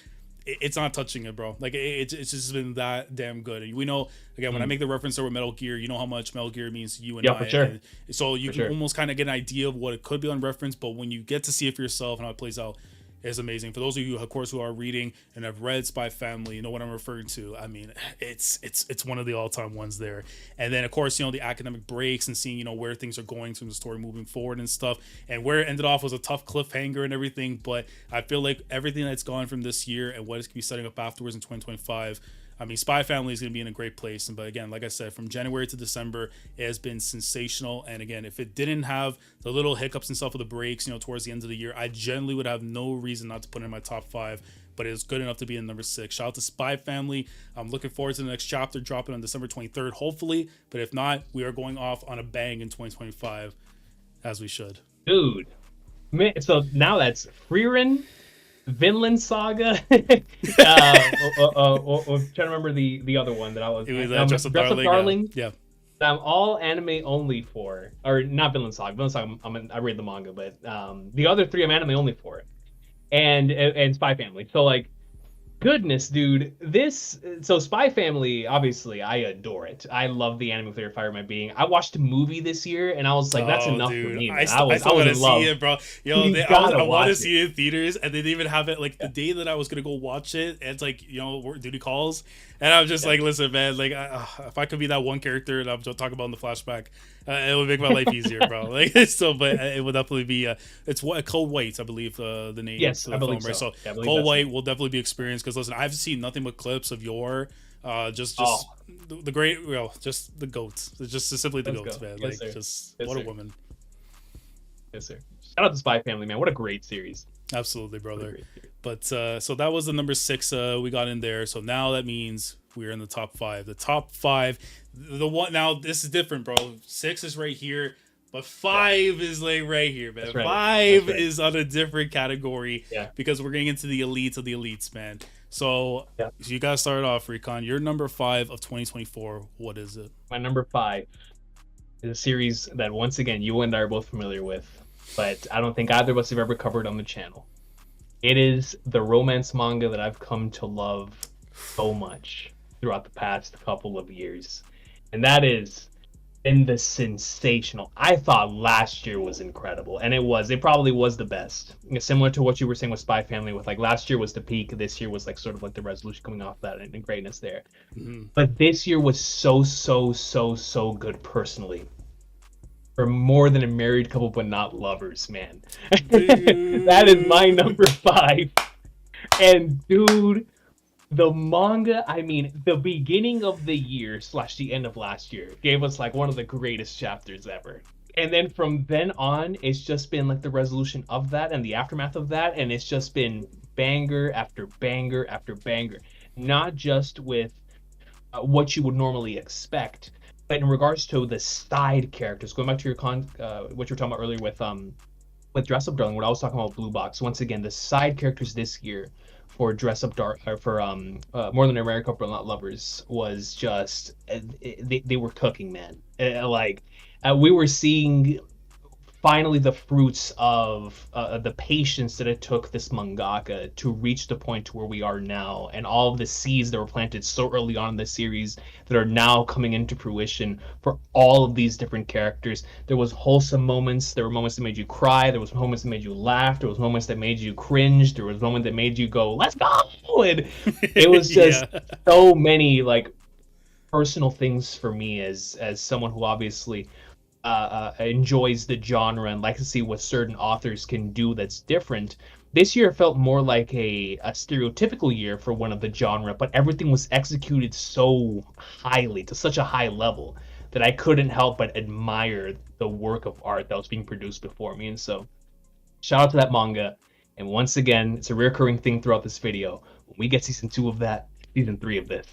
it's not touching it, bro. It's just been that damn good. And we know, again, when I make the reference there with Metal Gear, you know how much Metal Gear means to you and I. For sure. And so you can almost kind of get an idea of what it could be on reference, but when you get to see it for yourself and how it plays out, it's amazing. For those of you, of course, who are reading and have read Spy Family, you know what I'm referring to. I mean, it's one of the all-time ones there. And then, of course, the academic breaks and seeing, where things are going from the story moving forward and stuff. And where it ended off was a tough cliffhanger and everything. But I feel like everything that's gone from this year and what it's going to be setting up afterwards in 2025, I mean, Spy Family is going to be in a great place. But again, like I said, from January to December, it has been sensational. And again, if it didn't have the little hiccups and stuff with the breaks, towards the end of the year, I generally would have no reason not to put it in my top 5. But it's good enough to be in number 6. Shout out to Spy Family. I'm looking forward to the next chapter dropping on December 23rd, hopefully. But if not, we are going off on a bang in 2025, as we should. Dude. Man, so now that's Frieren, Vinland Saga. I'm trying to remember the other one that I was. It was Dress Up Darling. Yeah. I'm all anime only for, or not Vinland Saga. Vinland Saga, I read the manga, but the other 3 I'm anime only for, and Spy Family. So goodness, dude, so Spy Family, obviously, I adore it. I love the anime Theater Fire My Being. I watched a movie this year, and I was like, that's enough for me. Man. I was want to in love. See it, bro. I want to see it in theaters, and they didn't even have it the day that I was gonna go watch it. And it's duty calls, and I'm just listen, man, if I could be that one character and I'm just talking about in the flashback, it would make my life easier, bro. But it would definitely be it's Code White, I believe, the name. Yes, of the I believe film, so. Right? So yeah, Code White will definitely be experienced, because listen, I've seen nothing but clips of the great, just the goats. It's just simply the goats, man. Yes, what a woman. Yes, sir. Shout out to Spy Family, man. What a great series. Absolutely, What a brother. great series. But so that was the number 6 we got in there. So now that means we're in the top 5. The top 5, the one now this is different, bro. 6 is right here, but 5 is like right here, man. That's right. 5 That's right. is on a different category Yeah. because we're getting into the elites of the elites, man. So, Yeah. so you guys started off, Recon. Your number 5 of 2024. What is it? My number 5 is a series that once again you and I are both familiar with, but I don't think either of us have ever covered on the channel. It is the romance manga that I've come to love so much throughout the past couple of years. And that is in the sensational. I thought last year was incredible, and it was. It probably was the best. Similar to what you were saying with Spy Family, with like last year was the peak, this year was like sort of like the resolution coming off that and greatness there. Mm-hmm. But this year was so good personally. For more than a married couple, but not lovers, man. That is my number 5. And dude, the manga, I mean, the beginning of the year / the end of last year gave us like one of the greatest chapters ever. And then from then on, it's just been like the resolution of that and the aftermath of that. And it's just been banger after banger after banger. Not just with what you would normally expect, but in regards to the side characters, going back to your what you were talking about earlier with Dress Up Darling, what I was talking about Blue Box. Once again, the side characters this year for Dress Up Dark or for More Than a Married Couple But Not Lovers was just they were cooking, man. We were seeing finally the fruits of the patience that it took this mangaka to reach the point to where we are now, and all of the seeds that were planted so early on in the series that are now coming into fruition for all of these different characters. There was wholesome moments, there were moments that made you cry, there was moments that made you laugh, there was moments that made you cringe, there was moments that made you go, let's go! And it was just so many like personal things for me as someone who obviously enjoys the genre and likes to see what certain authors can do that's different. This year felt more like a stereotypical year for one of the genre, but everything was executed so highly, to such a high level, that I couldn't help but admire the work of art that was being produced before me. And so, shout out to that manga. And once again, it's a recurring thing throughout this video. When we get season 2 of that, season 3 of this,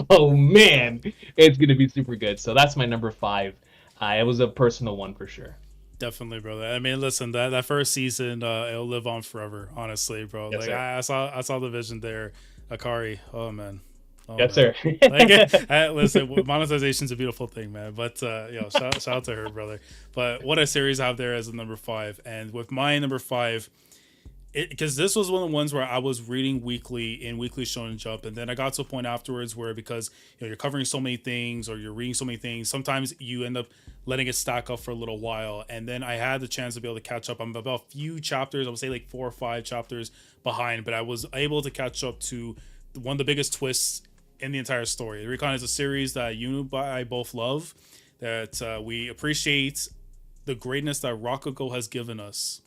oh man, it's going to be super good. So that's my number 5. It was a personal one for sure. Definitely, brother. I mean, listen, that first season, it'll live on forever. Honestly, bro. Yes, like I saw the vision there. Akari, oh man. Oh, yes, man. sir. Listen, monetization's a beautiful thing, man. But shout out to her, brother. But what a series I have there as a number 5, and with my number 5. Because this was one of the ones where I was reading weekly in Weekly Shonen Jump, and then I got to a point afterwards where, because you're covering so many things or you're reading so many things, sometimes you end up letting it stack up for a little while. And then I had the chance to be able to catch up. I'm about a few chapters, I would say like 4 or 5 chapters behind, but I was able to catch up to one of the biggest twists in the entire story. Recon is a series that you and I both love, that we appreciate the greatness that Rokugo has given us.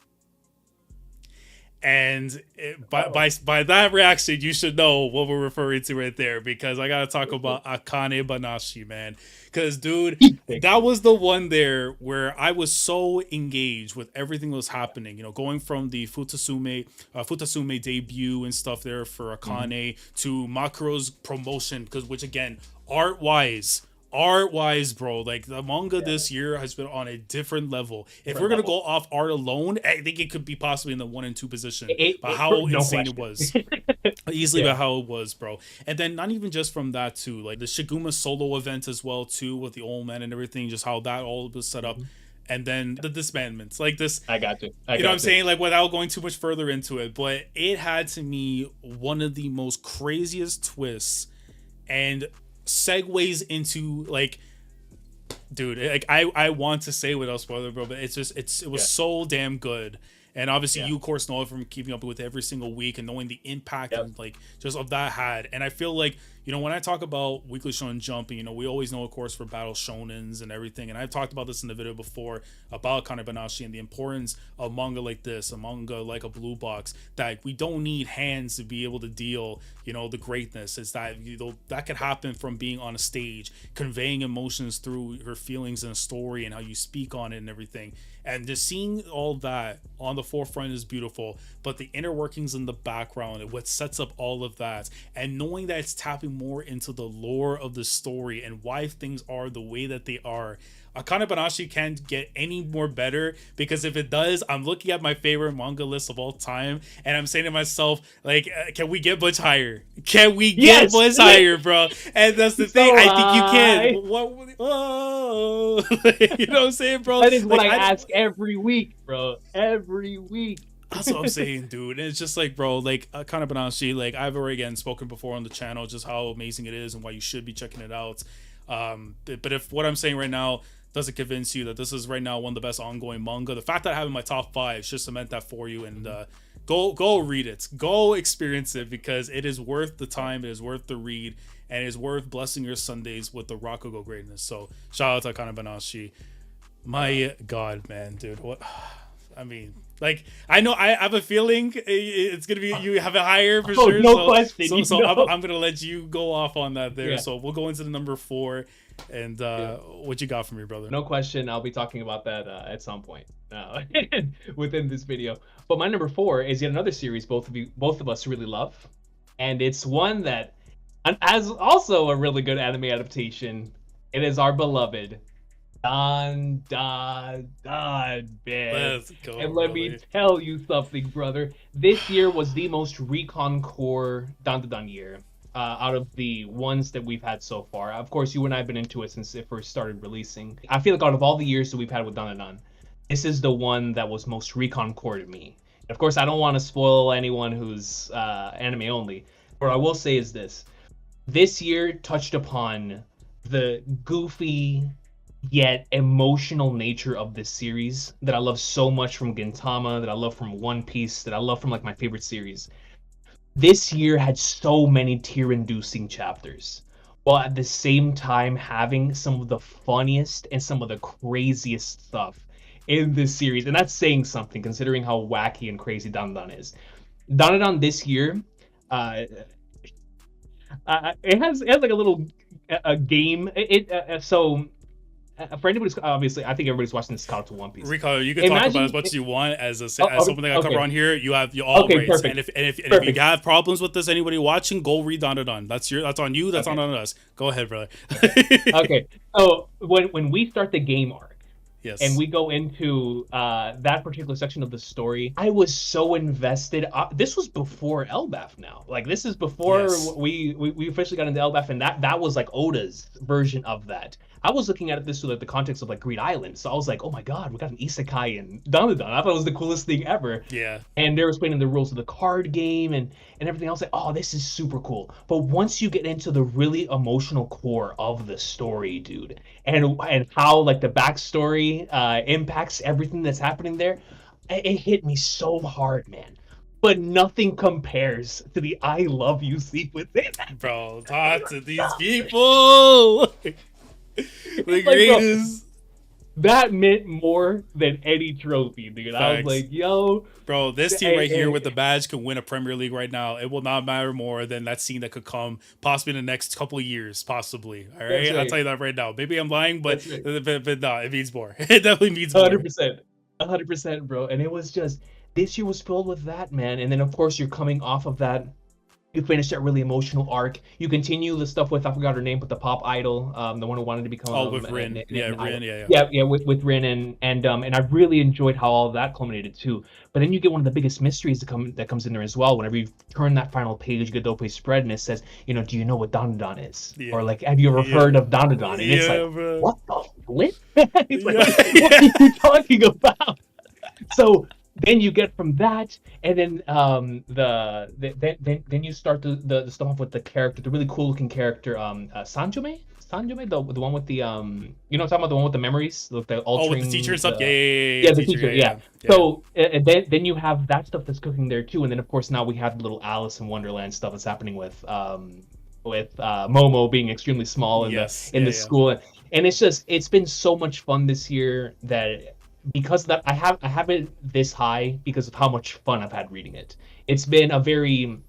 And by that reaction, you should know what we're referring to right there, because I gotta talk about akane-banashi, man. Because, dude, that was the one there where I was so engaged with everything that was happening. You know, going from the Futasume debut and stuff there for Akane to Makuro's promotion, which again, art-wise, bro, like the manga this year has been on a different level. If we're gonna go off art alone, I think it could be possibly in the 1 and 2 position by how insane it was. Easily by how it was, bro. And then not even just from that too, like the Shiguma solo event as well too, with the old man and everything, just how that all was set up. And then the disbandments, like this. I got you. You know what I'm saying? Like, without going too much further into it, but it had to me one of the most craziest twists and segues into, like, dude, like I want to say without spoiler, bro, but it was so damn good. And obviously, Yeah. you of course know it from keeping up with it every single week and knowing the impact Yep. and like just of that had. And I feel like, you know, when I talk about Weekly Shonen Jump, you know, we always know, of course, for battle shonens and everything. And I've talked about this in the video before about akane-banashi and the importance of manga like this, a manga like a Blue Box, that we don't need hands to be able to deal, you know, the greatness. It's that, you know, that could happen from being on a stage, conveying emotions through her feelings in a story and how you speak on it and everything. And just seeing all that on the forefront is beautiful, but the inner workings in the background and what sets up all of that, and knowing that it's tapping more into the lore of the story and why things are the way that they are. akane-banashi can't get any more better, because if it does, I'm looking at my favorite manga list of all time and I'm saying to myself, like, can we get much higher? Can we get much higher, bro? And that's the thing. I think you can. What? Oh, you know what I'm saying, bro? That is what like, I ask every week, bro. Every week. That's what I'm saying, dude. And it's just like, bro, like akane-banashi, like I've already again spoken before on the channel, just how amazing it is and why you should be checking it out. But if what I'm saying right now doesn't convince you that this is right now one of the best ongoing manga, the fact that I have in my top 5 should cement that for you. And go read it, go experience it, because it is worth the time, it is worth the read, and it is worth blessing your Sundays with the Rakugo greatness. So shout out to akane-banashi. My God, man, dude, what? I mean, like, I know I have a feeling it's gonna be, you have it higher for sure. No question. So I'm gonna let you go off on that there. Yeah. So we'll go into the number 4, and what you got for me, brother? No question. I'll be talking about that at some point within this video. But my number 4 is yet another series both of us really love, and it's one that has also a really good anime adaptation. It is our beloved Dan, man. Let's go, And let me tell you something, brother. This year was the most recon core Dan year out of the ones that we've had so far. Of course, you and I have been into it since it first started releasing. I feel like out of all the years that we've had with Dan, this is the one that was most recon core to me. And of course, I don't want to spoil anyone who's anime only. What I will say is this. This year touched upon the goofy yet emotional nature of this series that I love so much from Gintama, that I love from One Piece, that I love from like my favorite series. This year had so many tear-inducing chapters, while at the same time having some of the funniest and some of the craziest stuff in this series. And that's saying something, considering how wacky and crazy Dan is. Dan this year, it has like a little game. For anybody's, obviously, I think everybody's watching this caught up to One Piece. Rico, you can talk about as much as you want as something I cover on here. You have all rights. Perfect. And if you have problems with this, anybody watching, go read Dan. That's on you. That's on us. Go ahead, brother. Okay. So when we start the game arc, yes, and we go into that particular section of the story, I was so invested. This was before Elbaf now. Like, this is before we officially got into Elbaf, and that was like Oda's version of that. I was looking at this through like the context of like Greed Island. So I was like, oh my God, we got an isekai in Dan. I thought it was the coolest thing ever. Yeah. And they were explaining the rules of the card game and everything else. Like, oh, this is super cool. But once you get into the really emotional core of the story, dude, and how like the backstory impacts everything that's happening there, it hit me so hard, man. But nothing compares to the I love you sequence. Bro, talk to these people. The greatest. That meant more than any trophy, dude. Facts. I was like, yo. Bro, this team right here with the badge can win a Premier League right now. It will not matter more than that scene that could come possibly in the next couple of years, possibly. All right? I'll tell you that right now. Maybe I'm lying, but no, it means more. It definitely means more. 100%, bro. And it was just, this year was filled with that, man. And then, of course, you're coming off of that. You finish that really emotional arc. You continue the stuff with, I forgot her name, but the pop idol, the one who wanted to become. With Rin. Rin. Yeah, with Rin, and I really enjoyed how all of that culminated too. But then you get one of the biggest mysteries that comes in there as well. Whenever you turn that final page, you get the open spread, and it says, do you know what Dan is? Yeah. Or like, have you ever heard of Dan? And it's like, bro. What the flip? It's like, what are you talking about? So. Then you get from that, and then then you start the stuff with the character, the really cool looking character, Sanjome. Sanjime, the one with the you know, what I'm talking about, the one with the memories, the Oh, with the teacher altering and stuff. Yeah, the yeah, the teacher. teacher, Yeah, yeah. yeah, yeah. So then you have that stuff that's cooking there too, and then of course now we have little Alice in Wonderland stuff that's happening with Momo being extremely small Yes, in yeah, the yeah. school, and it's been so much fun this year that because of that I have it this high because of how much fun I've had reading it. It's been a very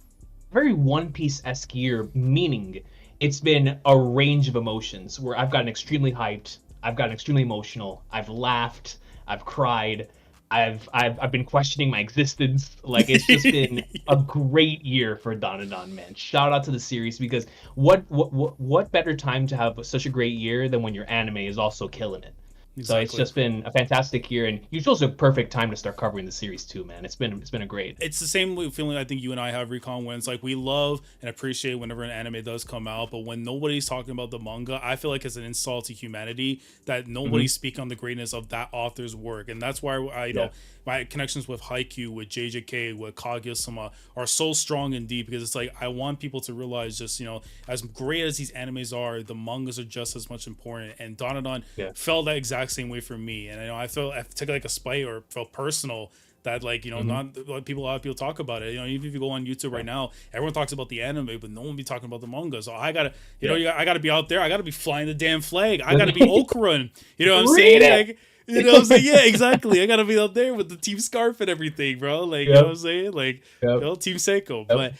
One Piece-esque year, meaning it's been a range of emotions where I've gotten extremely hyped, I've gotten extremely emotional, I've laughed, I've cried, I've been questioning my existence. Like it's just been a great year for Dandadan, man. Shout out to the series because what better time to have such a great year than when your anime is also killing it. So it's Exactly. just been a fantastic year, and you chose a perfect time to start covering the series too, man. It's been a great. It's the same feeling I think you and I have, Recon, when it's like we love and appreciate whenever an anime does come out, but when nobody's talking about the manga, I feel like it's an insult to humanity that Mhm. nobody's speaking on the greatness of that author's work. And that's why I, you Yeah. know, my connections with Haikyuu, with JJK, with Kaguya-sama are so strong and deep because it's like I want people to realize just, as great as these animes are, the mangas are just as much important. And Donadan Yeah. felt that exact same way for me. And I took like a spite or felt personal that Mhm. not like a lot of people talk about it. Even if you go on YouTube Yeah. right now, everyone talks about the anime, but no one be talking about the manga. So I gotta, Yeah. I gotta be out there. I gotta be flying the damn flag. I gotta be Okuran. You know what I'm Read saying? it. Like, you know what I'm saying? Yeah, exactly. I gotta be out there with the team scarf and everything, bro. Like, you know what I'm Yep. saying? Like, Yep. Team Seiko. Yep.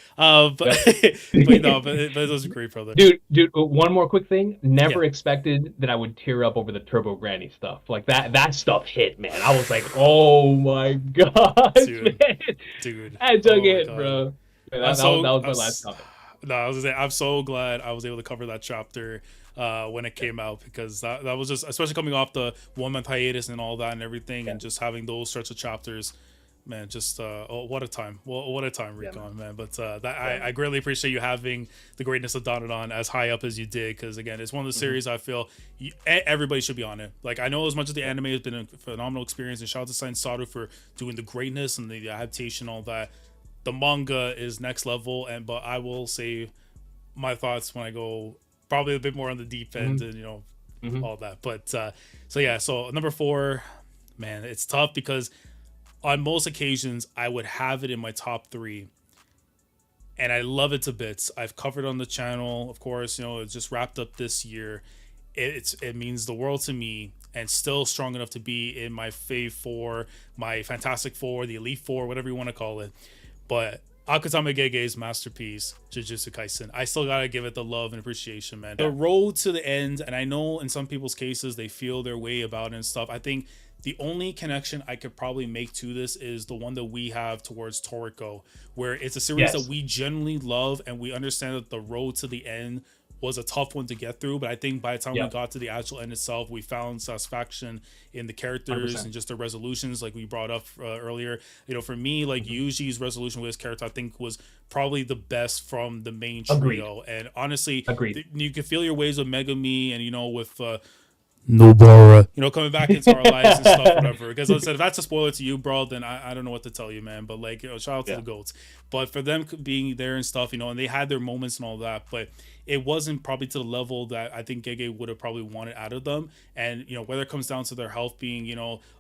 But Yep. but no, but it was great, brother. Dude, one more quick thing. Yeah, Never expected that I would tear up over the Turbo Granny stuff. Like that stuff hit, man. I was like, oh my gosh, dude, man. dude. I took Oh my it, god. bro. Man, I'm that so was I'm my last topic. no, I was gonna say I'm so glad I was able to cover that chapter when it Yeah. came out because that was just especially coming off the 1 month hiatus and all that and everything Yeah. and just having those sorts of chapters, man. Just oh, what a time! Well, what a time, Yeah, man. Recon, man. But that Yeah, I man. greatly appreciate you having the greatness of Donadon as high up as you did because again, it's one of the Mhm. series I feel everybody should be on it. Like I know as much as the anime has been a phenomenal experience and shout out to Science Saru for doing the greatness and the adaptation, all that. The manga is next level, but I will say my thoughts when I go probably a bit more on the deep end Mhm. and Mhm. all that. But so yeah, so number 4, man, it's tough because on most occasions I would have it in my top 3, and I love it to bits. I've covered on the channel, of course. It's just wrapped up this year. It means the world to me. And still strong enough to be in my Fave 4, my Fantastic 4, the Elite 4, whatever you want to call it. But Akutame Gege's masterpiece, Jujutsu Kaisen, I still gotta give it the love and appreciation, man. The road to the end, and I know in some people's cases they feel their way about it and stuff. I think the only connection I could probably make to this is the one that we have towards Toriko, where it's a series that Yes. we genuinely love and we understand that the road to the end was a tough one to get through, but I think by the time we Yeah. got to the actual end itself, we found satisfaction in the characters 100%. and just the resolutions, like we brought up earlier. For me, like Mhm. Yuji's resolution with his character, I think was probably the best from the main Agreed. trio. And honestly, Agreed. you can feel your ways with Megami and with Nobara, coming back into our lives and stuff, whatever. Because like I said, if that's a spoiler to you, bro, then I don't know what to tell you, man. But like, shout out to Yeah. the goats. But for them being there and stuff, and they had their moments and all that, but it wasn't probably to the level that I think Gege would have probably wanted out of them. And whether it comes down to their health being,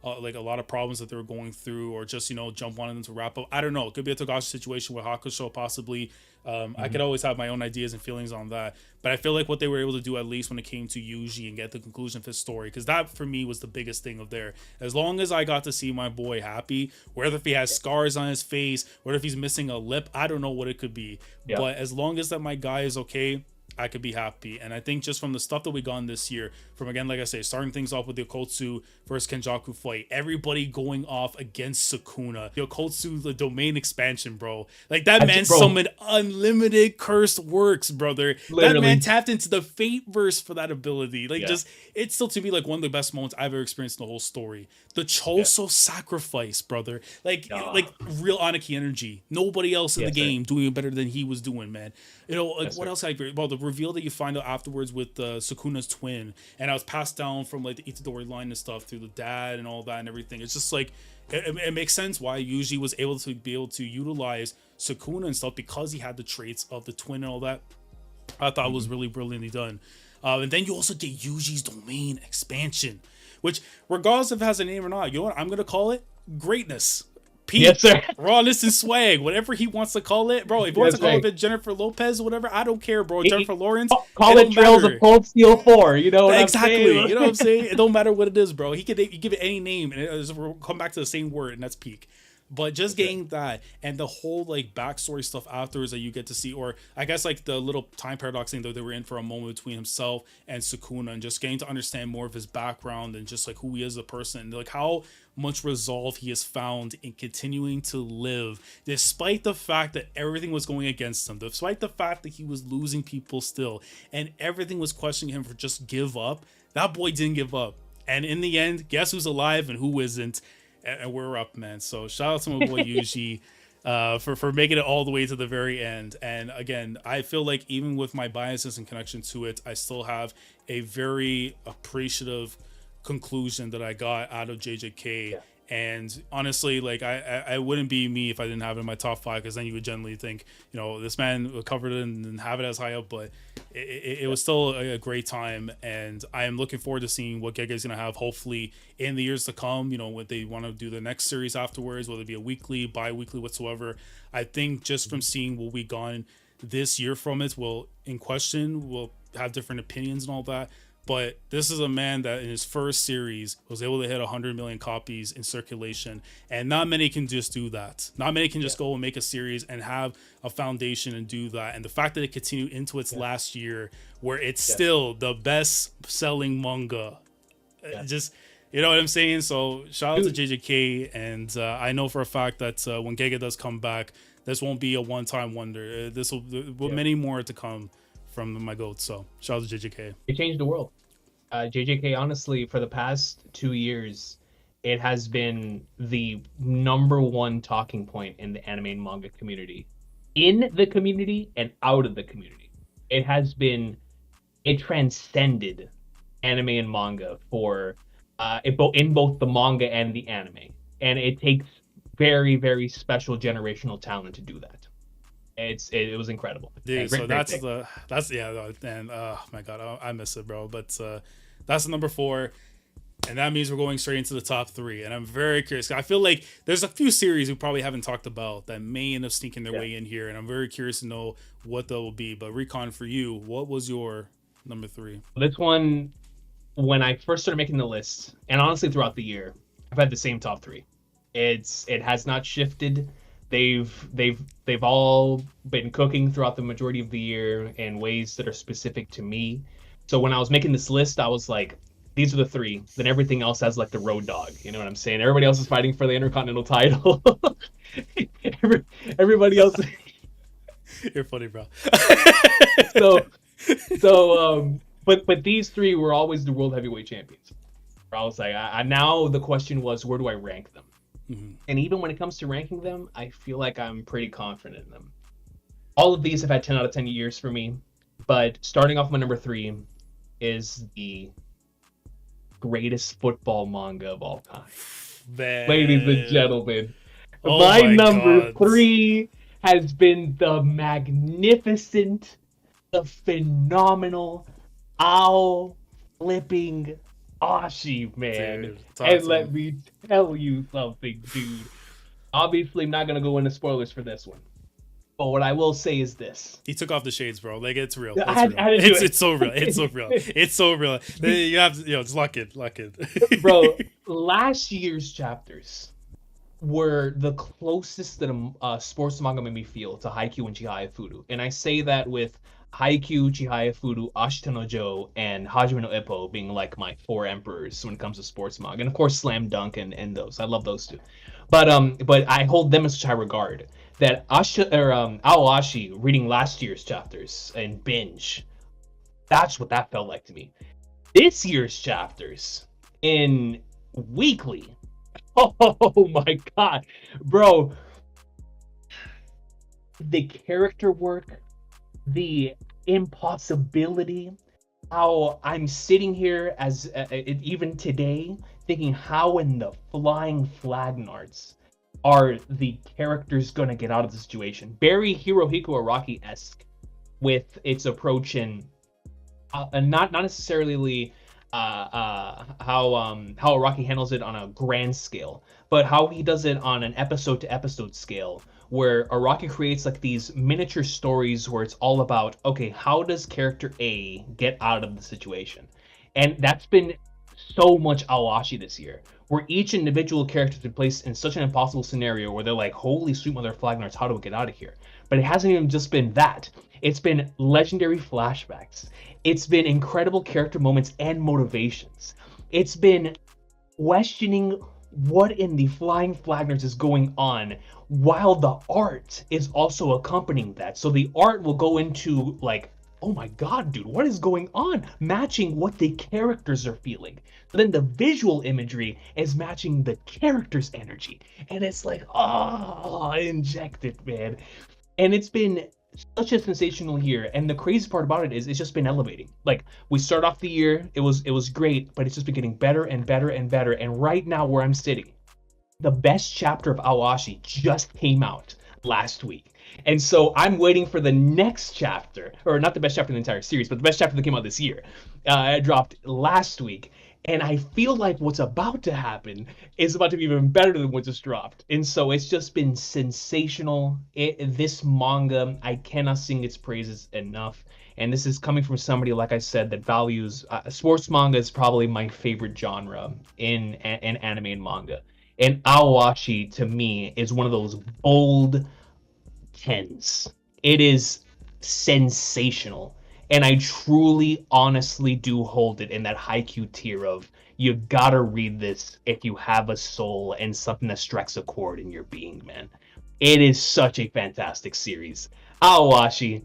like a lot of problems that they were going through, or just Jump wanted them to wrap up. I don't know. It could be a Togashi situation with Hakusho possibly. I could always have my own ideas and feelings on that, but I feel like what they were able to do, at least when it came to Yuji and get the conclusion of his story, because that for me was the biggest thing of there. As long as I got to see my boy happy, whether if he has scars on his face, whether if he's missing a lip, I don't know what it could be, Yeah. but as long as that my guy is okay, I could be happy. And I think just from the stuff that we got this year, from again, like I say, starting things off with the Okotsu versus Kenjaku fight, everybody going off against Sukuna. The Okotsu, the domain expansion, bro. Like that man Bro. summoned unlimited cursed works, brother. That Literally. man tapped into the fate verse for that ability. Like Yeah. it's still to me like one of the best moments I've ever experienced in the whole story. The Choso sacrifice, brother. Like real Aniki energy. Nobody else in the Yes, sir. game doing it better than he was doing, man. Like Yes, what sir. else I agree? Well, the reveal that you find out afterwards with Sukuna's twin, and I was passed down from like the Itadori line and stuff through the dad and all that and everything. It's just like it makes sense why Yuji was able to utilize Sukuna and stuff because he had the traits of the twin and all that. I thought it was really brilliantly done. And then you also get Yuji's Domain expansion, which, regardless if it has a name or not, you know what I'm gonna call it? Greatness. Peak, Yes, sir. rawness, and swag, whatever he wants to call it, bro. If he wants That's to call right. it Jennifer Lopez or whatever, I don't care, bro. Jennifer Lawrence, Call it don't Trails matter. of Cold Steel 4. You know what Exactly. I'm saying? You know what I'm saying? It don't matter what it is, bro. You give it any name, and we'll come back to the same word, and that's peak. But just getting that and the whole like backstory stuff afterwards that you get to see, or I guess like the little time paradox thing that they were in for a moment between himself and Sukuna, and just getting to understand more of his background and just like who he is as a person, and like how much resolve he has found in continuing to live despite the fact that everything was going against him, despite the fact that he was losing people still, and everything was questioning him for just give up. That boy didn't give up, and in the end, guess who's alive and who isn't? And we're up, man. So shout out to my boy Yuji for making it all the way to the very end. And again, I feel like even with my biases and connection to it, I still have a very appreciative conclusion that I got out of JJK. Yeah. And honestly, like I wouldn't be me if I didn't have it in my top 5, because then you would generally think, you know, this man covered it and have it as high up, but it was still a great time, and I am looking forward to seeing what Gege is gonna have hopefully in the years to come. You know, what they want to do the next series afterwards, whether it be a weekly, bi-weekly, whatsoever. I think just from seeing what we gotten this year from it, will in question, will have different opinions and all that. But this is a man that in his first series was able to hit 100 million copies in circulation. And not many can just do that. Not many can just go and make a series and have a foundation and do that. And the fact that it continued into its last year, where it's still the best selling manga. Just, you know what I'm saying? So shout out to JJK. And I know for a fact that when Gege does come back, this won't be a one-time wonder. This will many more to come from my goats. So shout out to JJK. It changed the world. JJK, honestly, for the past 2 years, it has been the #1 talking point in the anime and manga community, in the community and out of the community. It transcended anime and manga for in both the manga and the anime, and it takes very, very special generational talent to do that. It was incredible, dude. So that's and oh my god, I miss it, bro. But that's the number 4, and that means we're going straight into the top 3. And I'm very curious. I feel like there's a few series we probably haven't talked about that may end up sneaking their way in here, and I'm very curious to know what that will be. But Recon, for you, what was your number 3? This one, when I first started making the list, and honestly throughout the year, I've had the same top 3. It has not shifted. They've all been cooking throughout the majority of the year in ways that are specific to me. So when I was making this list, I was like, these are the 3. Then everything else has like the road dog. You know what I'm saying? Everybody else is fighting for the Intercontinental title. Everybody else. You're funny, bro. But these 3 were always the world heavyweight champions. I was like, now the question was, where do I rank them? Mm-hmm. And even when it comes to ranking them, I feel like I'm pretty confident in them. All of these have had 10 out of 10 years for me, but starting off my number 3 is the greatest football manga of all time. Man. Ladies and gentlemen, my number 3 has been the magnificent, the phenomenal, owl-flipping Ashi, man. Dude, and let me tell you something, dude. Obviously, I'm not going to go into spoilers for this one. But what I will say is this. He took off the shades, bro. Like, it's real. It's so real. It's so real. It's so real. You have to, just lock it. Bro, last year's chapters were the closest that a sports manga made me feel to Haikyuu and Chihaya Furu. And I say that with Haikyuu, Chihaya Furu, Ashita no Joe, and Hajime no Ippo being like my 4 emperors when it comes to sports manga. And of course Slam Dunk and those. I love those 2. But I hold them in such high regard that Aoashi reading last year's chapters and binge, that's what that felt like to me. This year's chapters in weekly, oh my god, bro, the character work, the impossibility, how I'm sitting here as even today thinking, how in the flying flagnards are the characters gonna get out of the situation? Very Hirohiko Araki-esque with its approach in not necessarily how Rocky handles it on a grand scale, but how he does it on an episode to episode scale, where Araki creates like these miniature stories where it's all about, okay, how does character A get out of the situation? And that's been so much Awashi this year, where each individual character has been placed in such an impossible scenario where they're like, holy sweet mother Flagnards, how do we get out of here? But it hasn't even just been that. It's been legendary flashbacks. It's been incredible character moments and motivations. It's been questioning what in the flying Flagners is going on, while the art is also accompanying that. So the art will go into like, oh my god, dude, what is going on? Matching what the characters are feeling. But then the visual imagery is matching the character's energy. And it's like, oh, inject it, man. And it's been such a sensational year, and the crazy part about it is it's just been elevating. Like, we start off the year, it was great, but it's just been getting better and better and better. And right now, where I'm sitting, the best chapter of Awashi just came out last week, and so I'm waiting for the next chapter, or not the best chapter in the entire series, but the best chapter that came out this year. It dropped last week, and I feel like what's about to happen is about to be even better than what just dropped. And so it's just been sensational. This manga, I cannot sing its praises enough. And this is coming from somebody, like I said, that values sports manga is probably my favorite genre in anime and manga. And Awashi, to me, is one of those bold tens. It is sensational. And I truly, honestly do hold it in that haiku tier of, you gotta read this if you have a soul and something that strikes a chord in your being, man. It is such a fantastic series. Awashi,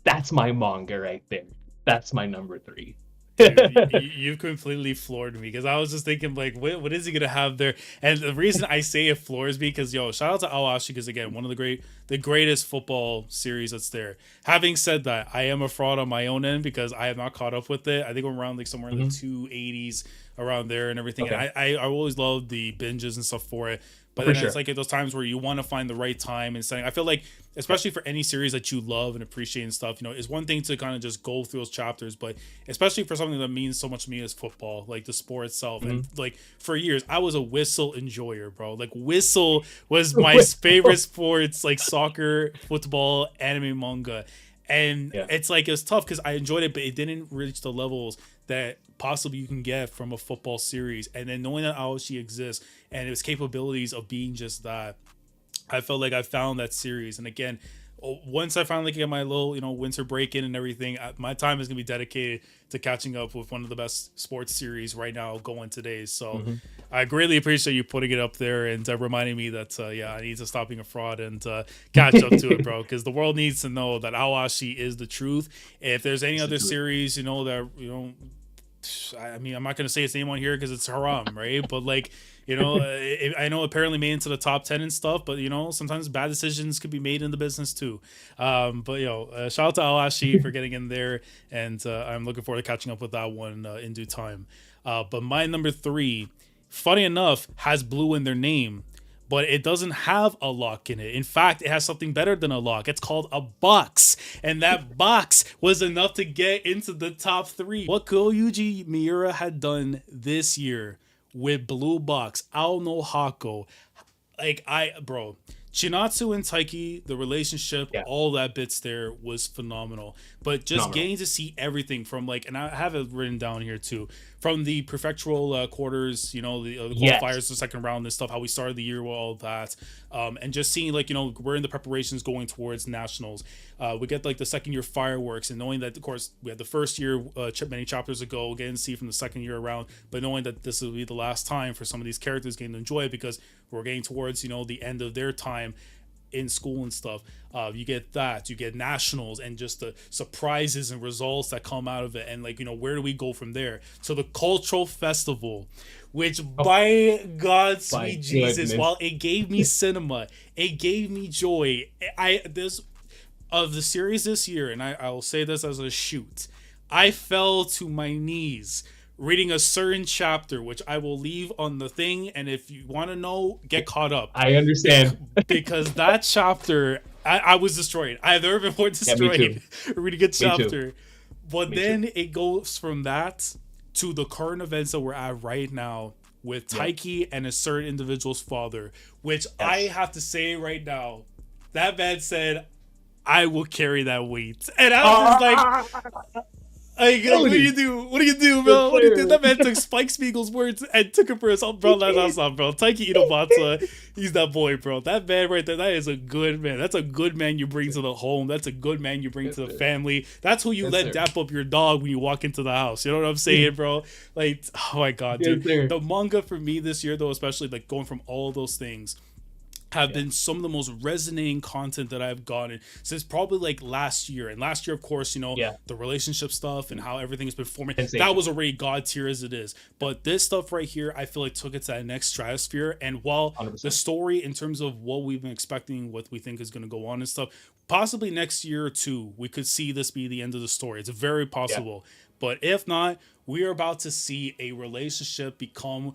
that's my manga right there. That's my number 3. Dude, you completely floored me, because I was just thinking like, what is he gonna have there? And the reason I say it floors me, because shout out to Awashi, because again, one of the greatest football series that's there. Having said that, I am a fraud on my own end, because I have not caught up with it. I think I'm around like somewhere in the 280s around there and everything. Okay. And I always loved the binges and stuff for it. But then it's like at those times where you want to find the right time and setting. I feel like, especially for any series that you love and appreciate and stuff, it's one thing to kind of just go through those chapters, but especially for something that means so much to me as football, like the sport itself. And like for years, I was a Whistle enjoyer, bro. Like Whistle was my favorite sports, like soccer, football, anime, manga. And it's like, it was tough because I enjoyed it, but it didn't reach the levels that possibly you can get from a football series. And then knowing that Aoshi exists and its capabilities of being just that, I felt like I found that series. And again, once I finally get my little, winter break in and everything, my time is going to be dedicated to catching up with one of the best sports series right now going today. So I greatly appreciate you putting it up there and reminding me that, I need to stop being a fraud and catch up to it, bro. Because the world needs to know that Awashi is the truth. If there's any other series, that, I mean, I'm not going to say its name on here because it's haram, right? But like, I know apparently made into the top 10 and stuff, but sometimes bad decisions could be made in the business too. But shout out to Awashi for getting in there, and I'm looking forward to catching up with that one in due time. But my number 3, funny enough, has blue in their name, but it doesn't have a lock in it. In fact, it has something better than a lock. It's called a box. And that box was enough to get into the top 3. What Koyuji Miura had done this year with Blue Box, Ao no Hako, bro, Chinatsu and Taiki, the relationship, all that bits there was phenomenal. But just getting to see everything from and I have it written down here too, from the prefectural quarters, the qualifiers, the second round and stuff, how we started the year with all that, and just seeing we're in the preparations going towards nationals. We get the second year fireworks, and knowing that of course we had the first year many chapters ago, getting to see from the second year around, but knowing that this will be the last time for some of these characters getting to enjoy it, because we're getting towards the end of their time in school and stuff. You get that, you get nationals, and just the surprises and results that come out of it, and where do we go from there to the cultural festival, which by God sweet Jesus, while it gave me cinema, it gave me joy. This of the series this year, and I will say this as a shoot, I fell to my knees reading a certain chapter, which I will leave on the thing, and if you want to know, get caught up. I understand. Because that chapter, I was destroyed. I've never been more destroyed reading a chapter. But Me too. then it goes from that to the current events that we're at right now with Yep. Taiki and a certain individual's father, which I Yes. have to say right now, that man said, I will carry that weight. And I was just Ah, like, what do you Cody, do? What do you do, the bro? What do you do? player. That man took Spike Spiegel's words and took it for himself, bro. He That's did. not, bro. Taiki Inomatsu, he's that boy, bro. That man right there, that is a good man. That's a good man you bring to the home. That's a good man you bring Yes, to the sir. family. That's who you Yes, let sir. dap up your dog when you walk into the house. You know what I'm saying, bro? Like, oh my god, Yes, dude. sir. The manga for me this year, though, especially like going from all those things, have Yeah. been some of the most resonating content that I've gotten since probably like last year. And last year, of course, Yeah. the relationship stuff and how everything's been forming. That Sensation. was already god tier as it is. But this stuff right here, I feel like took it to that next stratosphere. And while the 100%. story, in terms of what we've been expecting, what we think is going to go on and stuff, possibly next year or two, we could see this be the end of the story. It's very Yeah. possible. But if not, we are about to see a relationship become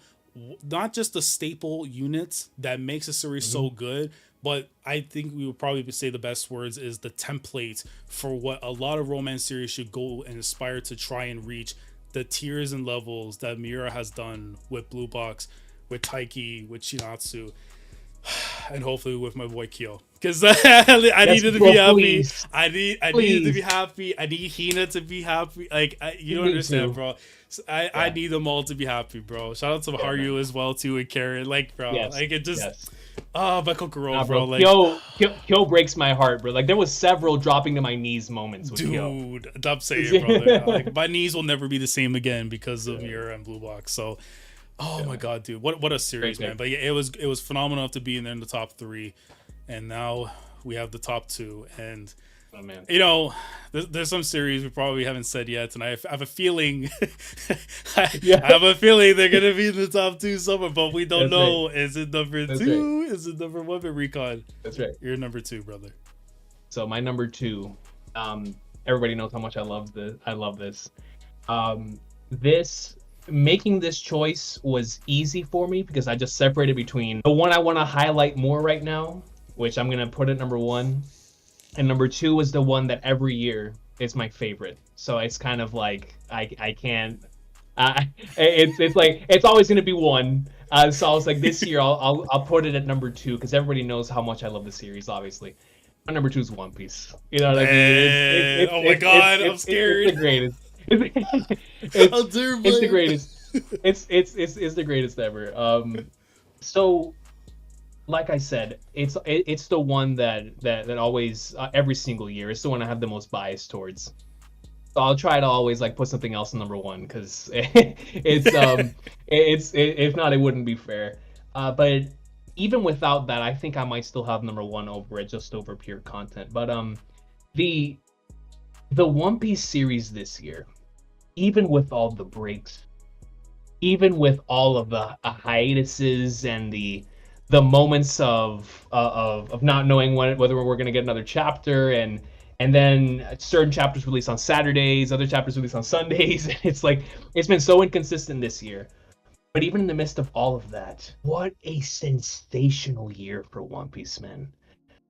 not just the staple unit that makes a series Hmm. so good, but I think we would probably say the best words is the template for what a lot of romance series should go and aspire to try and reach the tiers and levels that Miura has done with Blue Box, with Taiki, with Shinatsu, and hopefully with my boy Kyo. Because I Yes, needed to be bro. happy. Please. I needed to be Please. happy. I need Hina to be happy. Like you don't Me understand, too. bro. I Yeah. need them all to be happy, bro. Shout out to Yeah, man. Haru as well too, and Karen. Like, bro, Yes. like it just Yes. by Kokoro, Nah, bro. bro. Like, Kyo breaks my heart, bro. Like there was several dropping to my knees moments with Kyo. dude, stop saying it, brother. Like my knees will never be the same again because of Miura and Blue Box. So, oh my Yeah. god, dude, what a series, Great man. But yeah, it was phenomenal to be in there in the top three, and now we have the top two. And Oh man. there's some series we probably haven't said yet, and I have a feeling, I Yeah. have a feeling they're gonna be in the top two somewhere, but we don't That's right. know. Is it number That's two? Is it number one? But Recon, That's right. you're number two, brother. So my number two, everybody knows how much I love this. I love this. This making this choice was easy for me because I just separated between the one I want to highlight more right now, which I'm gonna put at number one, and number two is the one that every year is my favorite. So it's kind of like I can't. It's like it's always gonna be one. So I was like, this year I'll put it at number two because everybody knows how much I love the series. Obviously, my number two is One Piece. You know what I mean? Man, oh my god, I'm scared. It's the greatest. I'll do, It's the greatest. It's the greatest ever. So like I said, it's the one that always every single year. It's the one I have the most bias towards. So I'll try to always like put something else in number one because it's if not it wouldn't be fair. But even without that, I think I might still have number one over it just over pure content. But the the One Piece series this year, even with all the breaks, even with all of the hiatuses and the moments of not knowing whether we're going to get another chapter and then certain chapters release on Saturdays, other chapters release on Sundays. It's like it's been so inconsistent this year. But even in the midst of all of that, what a sensational year for One Piece, man.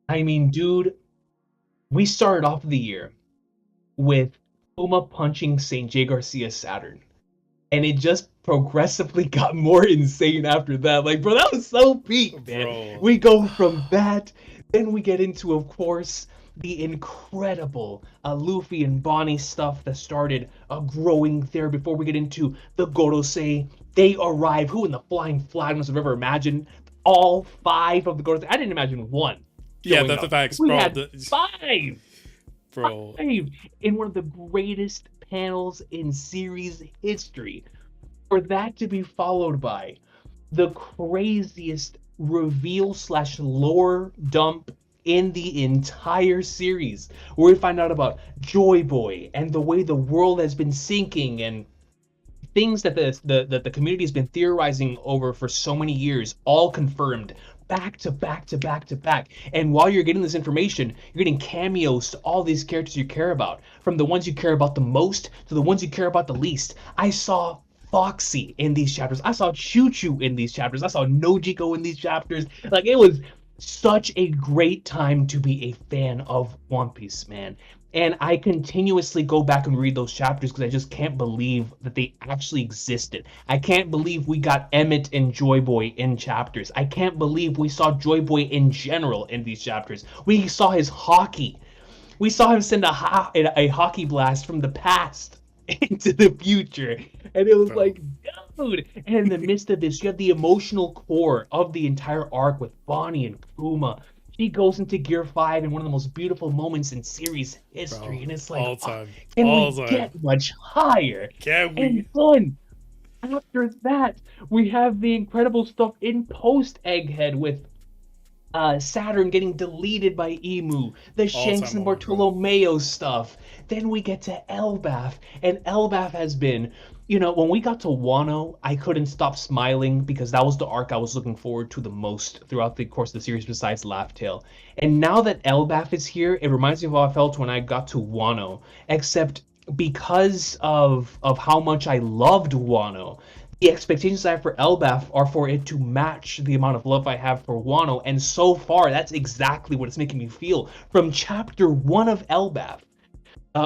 I mean, dude, we started off the year with Puma punching St. J. Garcia Saturn. And it just progressively got more insane after that. Like, bro, that was so peak, man. Bro. We go from that, then we get into, of course, the incredible Luffy and Bonnie stuff that started growing there before we get into the Gorosei. They arrive. Who in the flying flag must have ever imagined all five of the Gorosei? I didn't imagine one. Yeah, that's the facts, We bro. had five. Bro. Five in one of the greatest panels in series history. For that to be followed by the craziest reveal slash lore dump in the entire series, where we find out about Joy Boy and the way the world has been sinking and things that the community has been theorizing over for so many years, all confirmed back to back to back to back. And while you're getting this information, you're getting cameos to all these characters you care about, from the ones you care about the most to the ones you care about the least. I saw Foxy in these chapters. I saw Choo Choo in these chapters. I saw Nojiko in these chapters. Like, it was such a great time to be a fan of One Piece, man. And I continuously go back and read those chapters because I just can't believe that they actually existed. I can't believe we got Emmett and Joy Boy in chapters. I can't believe we saw Joy Boy in general in these chapters. We saw his hockey. We saw him send a hockey blast from the past into the future. And it was Bro. like, dude. And in the midst of this, you have the emotional core of the entire arc with Bonnie and Kuma. She goes into Gear 5 in one of the most beautiful moments in series Bro, history. And it's like, all oh, time, can we all time. get much higher? Can And we? then after that, we have the incredible stuff in post Egghead with Saturn getting deleted by Emu, the All Shanks time and moment, bro. Bartolomeo stuff. Then we get to Elbaf, and Elbaf has been, when we got to Wano, I couldn't stop smiling because that was the arc I was looking forward to the most throughout the course of the series besides Laugh Tale. And now that Elbaf is here, it reminds me of how I felt when I got to Wano, except because of how much I loved Wano, the expectations I have for Elbaf are for it to match the amount of love I have for Wano, and so far, that's exactly what it's making me feel. From chapter 1 of Elbaf,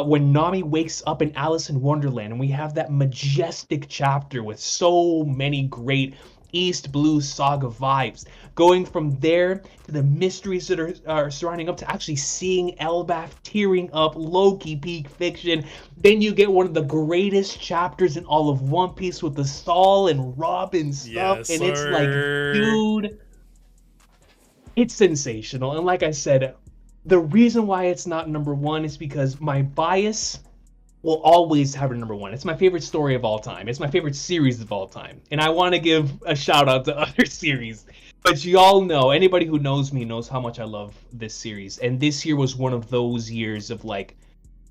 when Nami wakes up in Alice in Wonderland, and we have that majestic chapter with so many great East Blue Saga vibes. Going from there to the mysteries that are surrounding up to actually seeing Elbaf tearing up, Loki peak fiction. Then you get one of the greatest chapters in all of One Piece with the Saul and Robin stuff, Yes, and it's like, sir. dude, it's sensational. And like I said, the reason why it's not number one is because my bias will always have a number one. It's my favorite story of all time. It's my favorite series of all time. And I want to give a shout out to other series. But you all know, anybody who knows me knows how much I love this series. And this year was one of those years of like,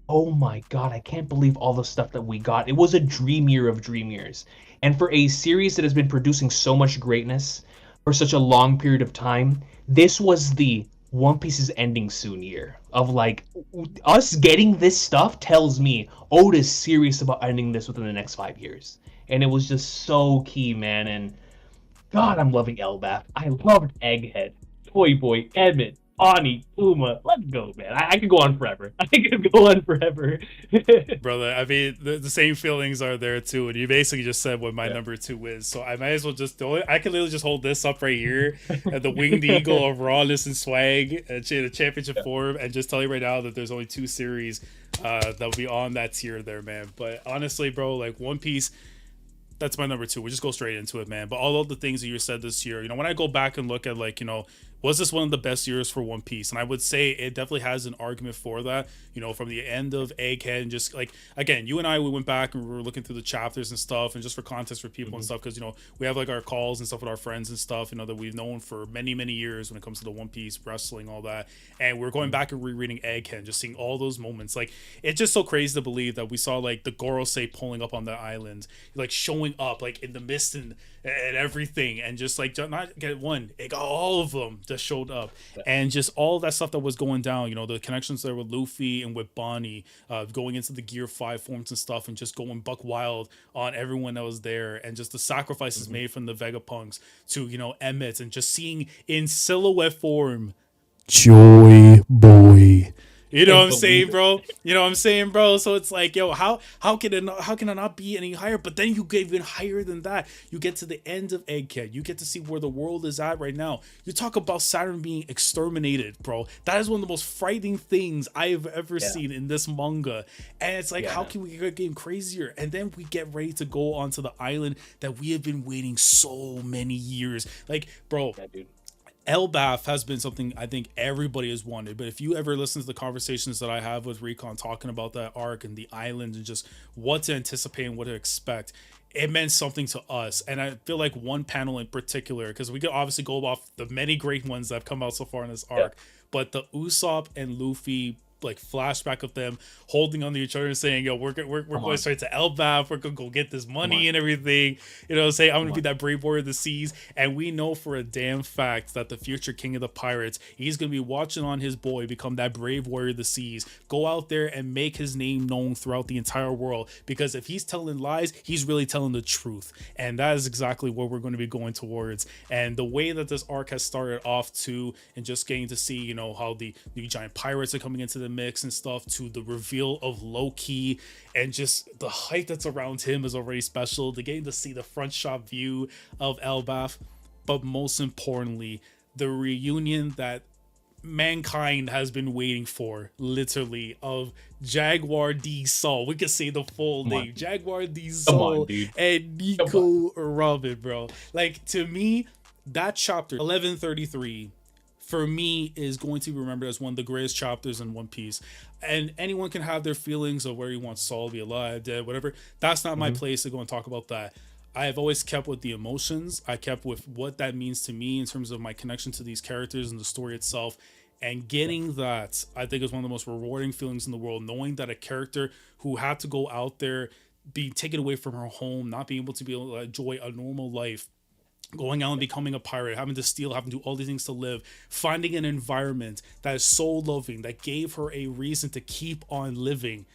oh my god, I can't believe all the stuff that we got. It was a dream year of dream years. And for a series that has been producing so much greatness for such a long period of time, this was the One Piece is ending soon year of like us getting this stuff tells me Oda's serious about ending this within the next 5 years. And it was just so key, man. And God, I'm loving Elbaf. I loved Egghead, Toy Boy, Emmett, Ani, Uma. Let's go, man. I could go on forever. I could go on forever. Brother, I mean, the same feelings are there too, and you basically just said what my Yeah. number two is. So I might as well just do it. I can literally just hold this up right here at the winged eagle of rawness and swag, the championship Yeah. form, and just tell you right now that there's only two series that'll be on that tier there, man. But honestly, bro, like One Piece, that's my number two. We'll just go straight into it, man. But all of the things that you said this year, when I go back and look at like, was this one of the best years for One Piece? And I would say it definitely has an argument for that. From the end of Egghead and just like again, you and I we went back and we were looking through the chapters and stuff, and just for context for people and Mhm. stuff, because we have like our calls and stuff with our friends and stuff, that we've known for many years when it comes to the One Piece wrestling, all that, and we're going Mhm. back and rereading Egghead, and just seeing all those moments. Like it's just so crazy to believe that we saw like the Gorosei pulling up on the island, like showing up like in the mist and everything, and just like not get one, it got all of them just showed up, Yeah. and just all that stuff that was going down. The connections there with Luffy and with Bonnie, going into the Gear 5 forms and stuff, and just going buck wild on everyone that was there, and just the sacrifices Mhm. made from the Vegapunks to Emmett, and just seeing in silhouette form Joy Boy. You know what Can't I'm believe saying, it. bro? You know what I'm saying, bro? So it's like, yo, how can it not be any higher? But then you get even higher than that. You get to the end of Egghead. You get to see where the world is at right now. You talk about Saturn being exterminated, bro. That is one of the most frightening things I have ever Yeah. seen in this manga. And it's like, Yeah, how man. can we get getting crazier? And then we get ready to go onto the island that we have been waiting so many years. Like, bro, Yeah, dude. Elbaf has been something I think everybody has wanted. But if you ever listen to the conversations that I have with Recon talking about that arc and the island and just what to anticipate and what to expect, it meant something to us. And I feel like one panel in particular, because we could obviously go off the many great ones that have come out so far in this Yeah. arc, but the Usopp and Luffy like flashback of them holding on to each other and saying, "Yo, we're Come going on, straight to Elbaf. We're gonna go get this come money on, and everything." You know, say I'm come gonna be on. that brave warrior of the seas, and we know for a damn fact that the future king of the pirates, he's gonna be watching on his boy become that brave warrior of the seas, go out there and make his name known throughout the entire world. Because if he's telling lies, he's really telling the truth, and that is exactly what we're going to be going towards. And the way that this arc has started off too, and just getting to see, you know, how the new giant pirates are coming into the mix and stuff, to the reveal of Loki, and just the hype that's around him is already special. The getting to see the front shot view of Elbaf, but most importantly, the reunion that mankind has been waiting for, literally, of Jaguar D Sol. We could say the full Come name: on, Jaguar D come on, Sol dude. and Come on. Nico Robin, bro. Like, to me, that chapter 1133 for me is going to be remembered as one of the greatest chapters in One Piece. And anyone can have their feelings of where you want Saul to be, alive, dead, whatever. That's not my Hmm. place to go and talk about that. I have always kept with the emotions. I kept with what that means to me in terms of my connection to these characters and the story itself. And getting that, I think, is one of the most rewarding feelings in the world. Knowing that a character who had to go out there, being taken away from her home, not being able to be able to enjoy a normal life, going out and becoming a pirate, having to steal, having to do all these things to live, finding an environment that is so loving, that gave her a reason to keep on living,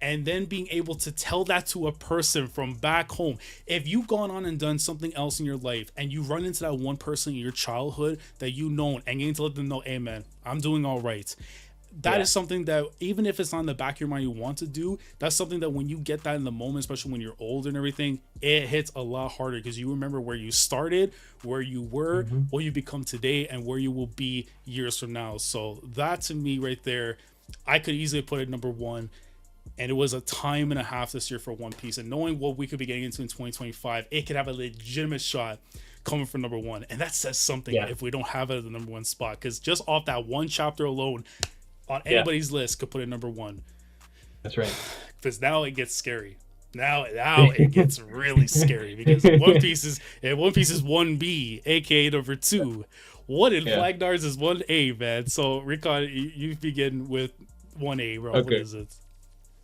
and then being able to tell that to a person from back home. If you've gone on and done something else in your life and you run into that one person in your childhood that you know, and getting to let them know, hey man, I'm doing all right. That Yeah. is something that, even if it's on the back of your mind you want to do, that's something that when you get that in the moment, especially when you're older and everything, it hits a lot harder because you remember where you started, where you were, Hmm. what you become today, and where you will be years from now. So that, to me, right there, I could easily put it number one. And it was a time and a half this year for One Piece, and knowing what we could be getting into in 2025, it could have a legitimate shot coming from number one. And that says something Yeah. if we don't have it at the number one spot, because just off that one chapter alone, on Yeah. anybody's list, could put it number one. That's right. Because now it gets scary. Now it gets really scary, because One Piece is 1B, aka number two. What in Yeah. Flagnars is 1A, man. So Recon, you begin with 1A, bro. What Okay. is it?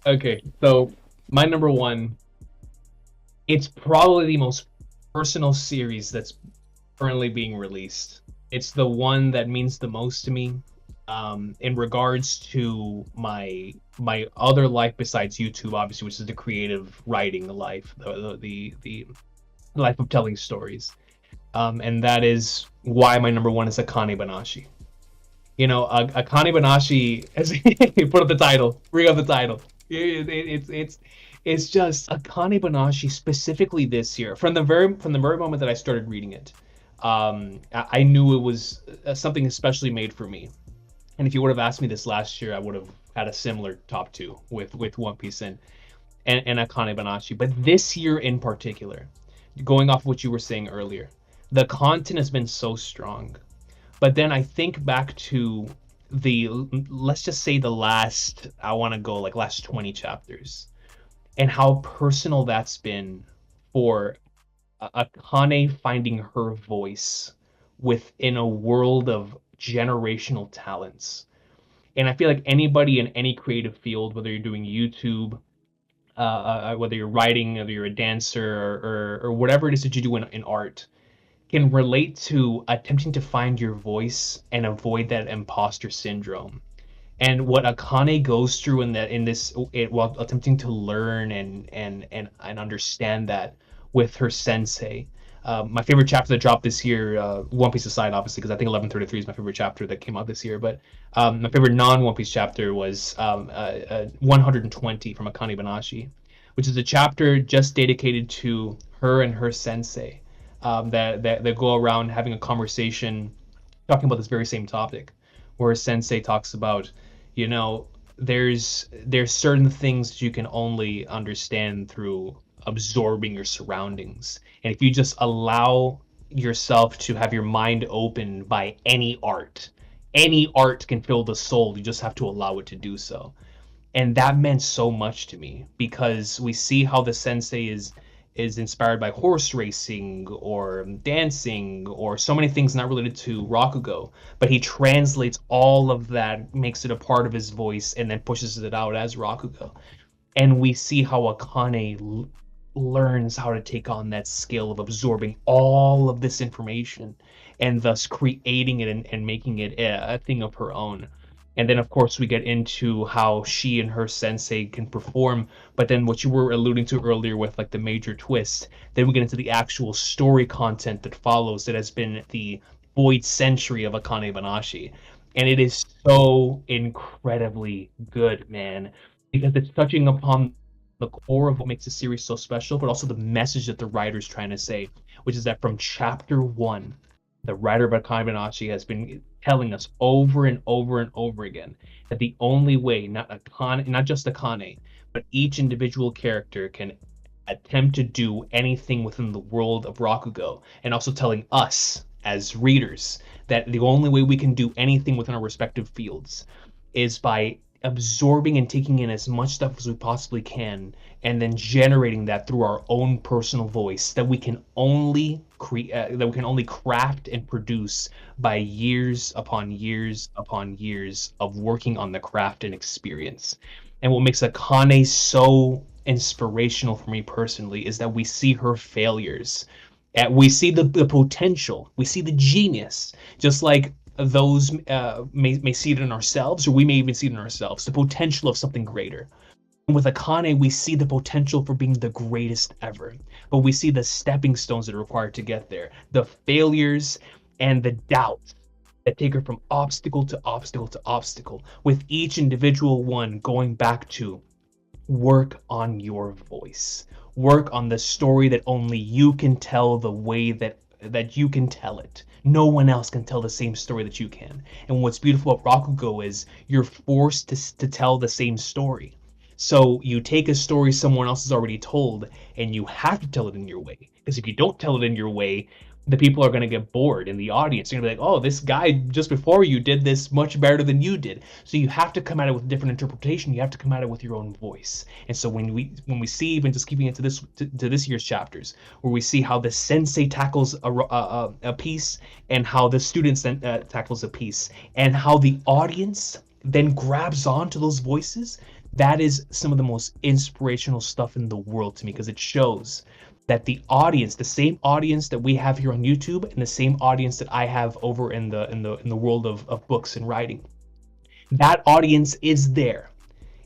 Okay. So my number one, it's probably the most personal series that's currently being released. It's the one that means the most to me, in regards to my other life besides YouTube, obviously, which is the creative writing life, the life of telling stories. And that is why my number one is akane-banashi. You know, akane-banashi, as you put up the title, bring up the title. It's just akane-banashi, specifically this year. From the very moment that I started reading it, I knew it was something especially made for me. And if you would have asked me this last year, I would have had a similar top two with One Piece and akane-banashi. But this year in particular, going off what you were saying earlier, the content has been so strong. But then I think back to the, let's just say, the last, I want to go like last 20 chapters, and how personal that's been for Akane finding her voice within a world of generational talents. And I feel like anybody in any creative field, whether you're doing YouTube, whether you're writing, whether you're a dancer, or whatever it is that you do in art, can relate to attempting to find your voice and avoid that imposter syndrome. And what Akane goes through while attempting to learn and understand that with her sensei. My favorite chapter that dropped this year, One Piece aside, obviously, because I think 1133 is my favorite chapter that came out this year. But my favorite non-One Piece chapter was 120 from akane-banashi, which is a chapter just dedicated to her and her sensei, that go around having a conversation talking about this very same topic, where sensei talks about, you know, there's certain things that you can only understand through absorbing your surroundings. And if you just allow yourself to have your mind open by any art can fill the soul. You just have to allow it to do so. And that meant so much to me, because we see how the sensei is inspired by horse racing or dancing or so many things not related to Rakugo, but he translates all of that, makes it a part of his voice, and then pushes it out as Rakugo. And we see how Akane learns how to take on that skill of absorbing all of this information and thus creating it and making it a thing of her own. And then, of course, we get into how she and her sensei can perform. But then, what you were alluding to earlier with like the major twist, then we get into the actual story content that follows that has been the void century of akane-banashi. And it is so incredibly good, man, because it's touching upon the core of what makes the series so special, but also the message that the writer's trying to say, which is that from chapter one, the writer of akane-banashi has been telling us over and over and over again that the only way, not just Akane, but each individual character can attempt to do anything within the world of Rakugo, and also telling us as readers that the only way we can do anything within our respective fields is by absorbing and taking in as much stuff as we possibly can, and then generating that through our own personal voice that we can only create, that we can only craft and produce by years upon years upon years of working on the craft and experience. And what makes Akane so inspirational for me personally is that we see her failures. We see the potential, we see the genius, just like those may see it in ourselves, or we may even see it in ourselves, the potential of something greater. And with Akane, we see the potential for being the greatest ever, but we see the stepping stones that are required to get there, the failures and the doubts that take her from obstacle to obstacle to obstacle, with each individual one going back to work on your voice, work on the story that only you can tell the way that you can tell it. No one else can tell the same story that you can. And what's beautiful about Rakugo is you're forced to tell the same story. So you take a story someone else has already told, and you have to tell it in your way. Because if you don't tell it in your way, the people are going to get bored in the audience. They're going to be like, oh, this guy just before you did this much better than you did. So you have to come at it with a different interpretation. You have to come at it with your own voice. And so when we see, even just keeping it to this year's chapters, where we see how the sensei tackles a piece, and how the students then tackles a piece, and how the audience then grabs on to those voices, that is some of the most inspirational stuff in the world to me, because it shows that the audience, the same audience that we have here on YouTube, and the same audience that I have over in the world of books and writing, that audience is there.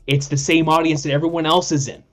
It's the same audience that everyone else is in.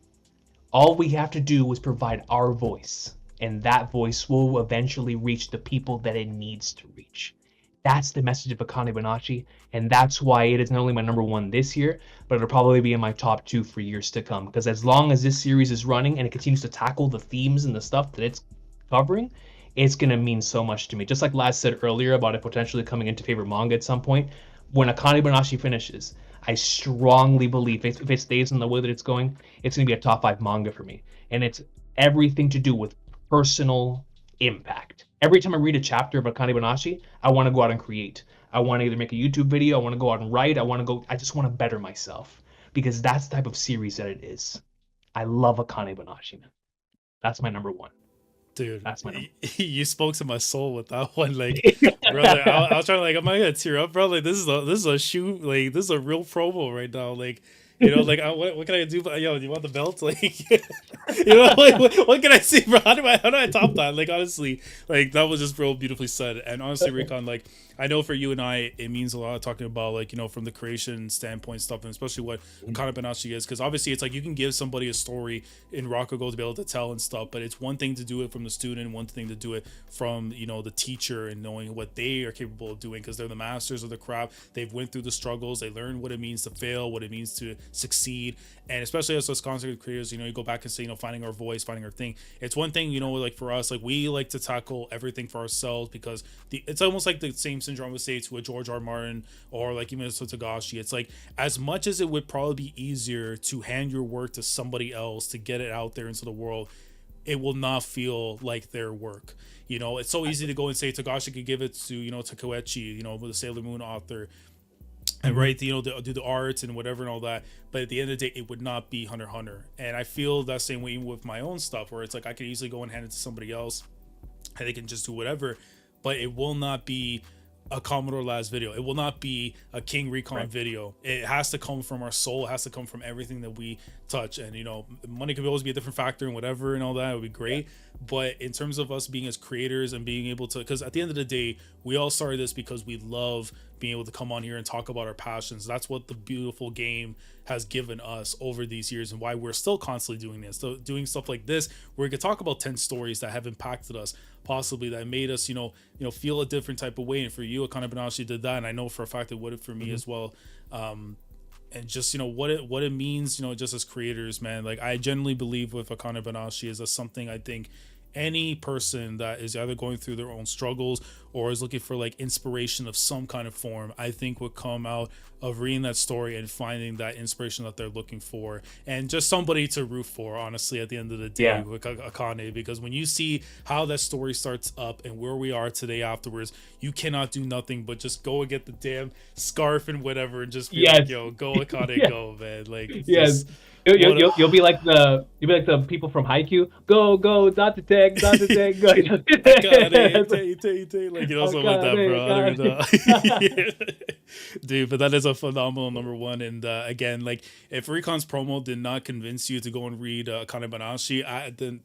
All we have to do is provide our voice, and that voice will eventually reach the people that it needs to reach. That's the message of akane-banashi, and that's why it is not only my number one this year, but it'll probably be in my top two for years to come. Because as long as this series is running and it continues to tackle the themes and the stuff that it's covering, it's going to mean so much to me. Just like Laz said earlier about it potentially coming into favorite manga at some point, when akane-banashi finishes, I strongly believe if it stays in the way that it's going, it's going to be a top 5 manga for me. And it's everything to do with personal impact. Every time I read a chapter of akane-banashi, I want to go out and create. I want to either make a YouTube video, I want to go out and write, I just want to better myself, because that's the type of series that it is. I love akane-banashi, man. That's my number one. Dude, that's my number. You spoke to my soul with that one. Like, brother, I was trying to, like, am I gonna tear up, bro? Like, this is a shoot, like, this is a real promo right now. Like, you know, like, what can I do? Yo, do you want the belt? Like, you know, like, what can I see, bro? How do I top that? Like, honestly, like, that was just real beautifully said. And honestly, Recon, like, I know for you and I, it means a lot talking about, like, you know, from the creation standpoint stuff, and especially what akane-banashi is, because obviously it's like you can give somebody a story in Rakugo to be able to tell and stuff, but it's one thing to do it from the student, one thing to do it from, you know, the teacher, and knowing what they are capable of doing, because they're the masters of the craft. They've went through the struggles, they learn what it means to fail, what it means to succeed. And especially as those content creators, you know, you go back and say, you know, finding our voice, finding our thing. It's one thing, you know, like for us, like we like to tackle everything for ourselves, because it's almost like the same syndrome would say to a George R. Martin, or like even to Togashi. It's like, as much as it would probably be easier to hand your work to somebody else to get it out there into the world, it will not feel like their work. You know, it's so easy to go and say Togashi could give it to, you know, to Koichi, you know, the Sailor Moon author. and right, you know, do the arts and whatever and all that. But at the end of the day, it would not be Hunter x Hunter. And I feel that same way with my own stuff, where it's like I could easily go and hand it to somebody else, and they can just do whatever, but it will not be a Commodore last video. It will not be a King Recon video. It has to come from our soul. It has to come from everything that we touch. And, you know, money could always be a different factor and whatever and all that. It would be great. But in terms of us being as creators and being able to, because at the end of the day, we all started this because we love being able to come on here and talk about our passions. That's what the beautiful game has given us over these years, and why we're still constantly doing this. So doing stuff like this, where we could talk about 10 stories that have impacted us, possibly that made us, you know, feel a different type of way. And for you, akane-banashi did that, and I know for a fact it would have for me as well. And just, you know, what it means, you know, just as creators, man. Like, I genuinely believe with akane-banashi is that something I think any person that is either going through their own struggles or is looking for like inspiration of some kind of form, I think would come out of reading that story and finding that inspiration that they're looking for, and just somebody to root for, honestly, at the end of the day with Akane. Because when you see how that story starts up and where we are today afterwards, you cannot do nothing but just go and get the damn scarf and whatever and just be like, yo, go Akane, go, man. Like, yes. You'll be like the people from Haikyuu. Go Dante Tag go. Like, you know, something like that, bro. I don't even know. Dude, but that is a phenomenal number one. And again, like, if Recon's promo did not convince you to go and read akane-banashi, then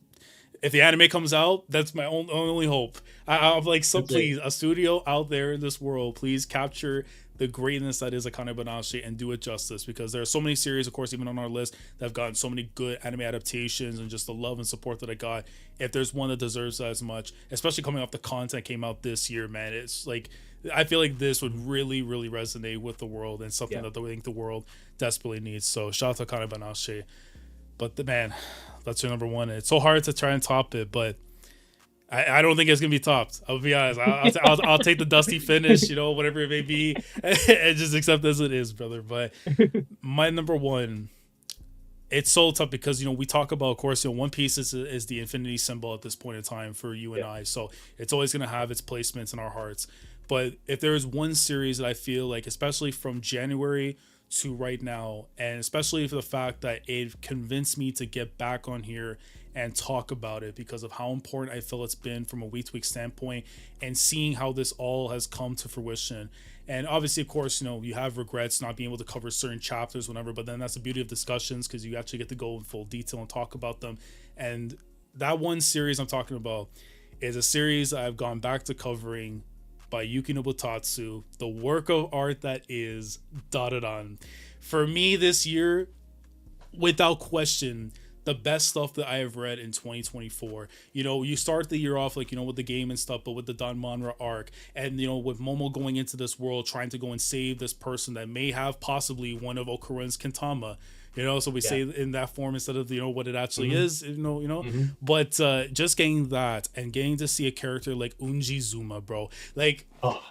if the anime comes out, that's my only hope. I'm like, so please, a studio out there in this world, please capture the greatness that is akane-banashi and do it justice, because there are so many series, of course, even on our list, that have gotten so many good anime adaptations, and just the love and support that I got. If there's one that deserves that as much, especially coming off the content came out this year, man, it's like, I feel like this would really, really resonate with the world, and something that I think the world desperately needs. So shout out to akane-banashi. But man, that's your number one. It's so hard to try and top it, but I don't think it's gonna be topped. I'll be honest. I'll take the dusty finish, you know, whatever it may be, and just accept as it is, brother. But my number one, it's so tough because, you know, we talk about, of course, you know, One Piece is the infinity symbol at this point in time for you and I. So it's always gonna have its placements in our hearts. But if there is one series that I feel like, especially from January to right now, and especially for the fact that it convinced me to get back on here and talk about it because of how important I feel it's been from a week-to-week standpoint, and seeing how this all has come to fruition. And obviously, of course, you know, you have regrets not being able to cover certain chapters, whatever, but then that's the beauty of discussions, because you actually get to go in full detail and talk about them. And that one series I'm talking about is a series I've gone back to covering by Yuki Nobutatsu, the work of art that is Dadadan. For me this year, without question, the best stuff that I have read in 2024. You know, you start the year off, like, you know, with the game and stuff, but with the Don Manra arc, and, you know, with Momo going into this world trying to go and save this person that may have possibly one of Okuren's Kintama, you know, so we say in that form instead of, you know, what it actually is, you know. But just getting that and getting to see a character like Unji Zuma, bro, like,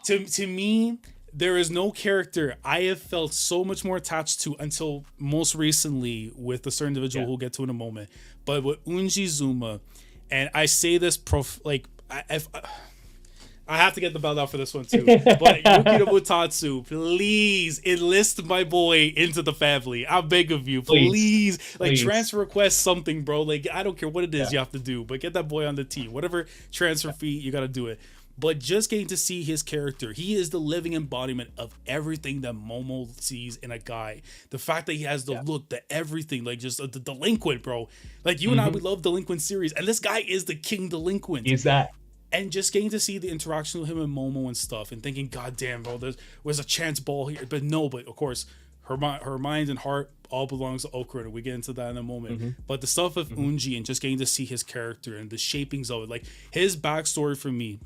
to me, there is no character I have felt so much more attached to until most recently with a certain individual who we'll get to in a moment. But with Unji Zuma, and I say this I have to get the belt out for this one too. But Yuki Nobutatsu, please enlist my boy into the family. I beg of you, please. Like, transfer request something, bro. Like, I don't care what it is you have to do, but get that boy on the team. Whatever transfer fee, you got to do it. But just getting to see his character, he is the living embodiment of everything that Momo sees in a guy. The fact that he has the look, the everything, like, just the delinquent, bro. Like, you and I, we love delinquent series, and this guy is the king delinquent. He's that. And just getting to see the interaction with him and Momo and stuff, and thinking, God damn, bro, there's a chance ball here. But no, but of course, her mind and heart all belongs to Okuren, and we get into that in a moment. But the stuff of Unji and just getting to see his character and the shapings of it, like, his backstory for me.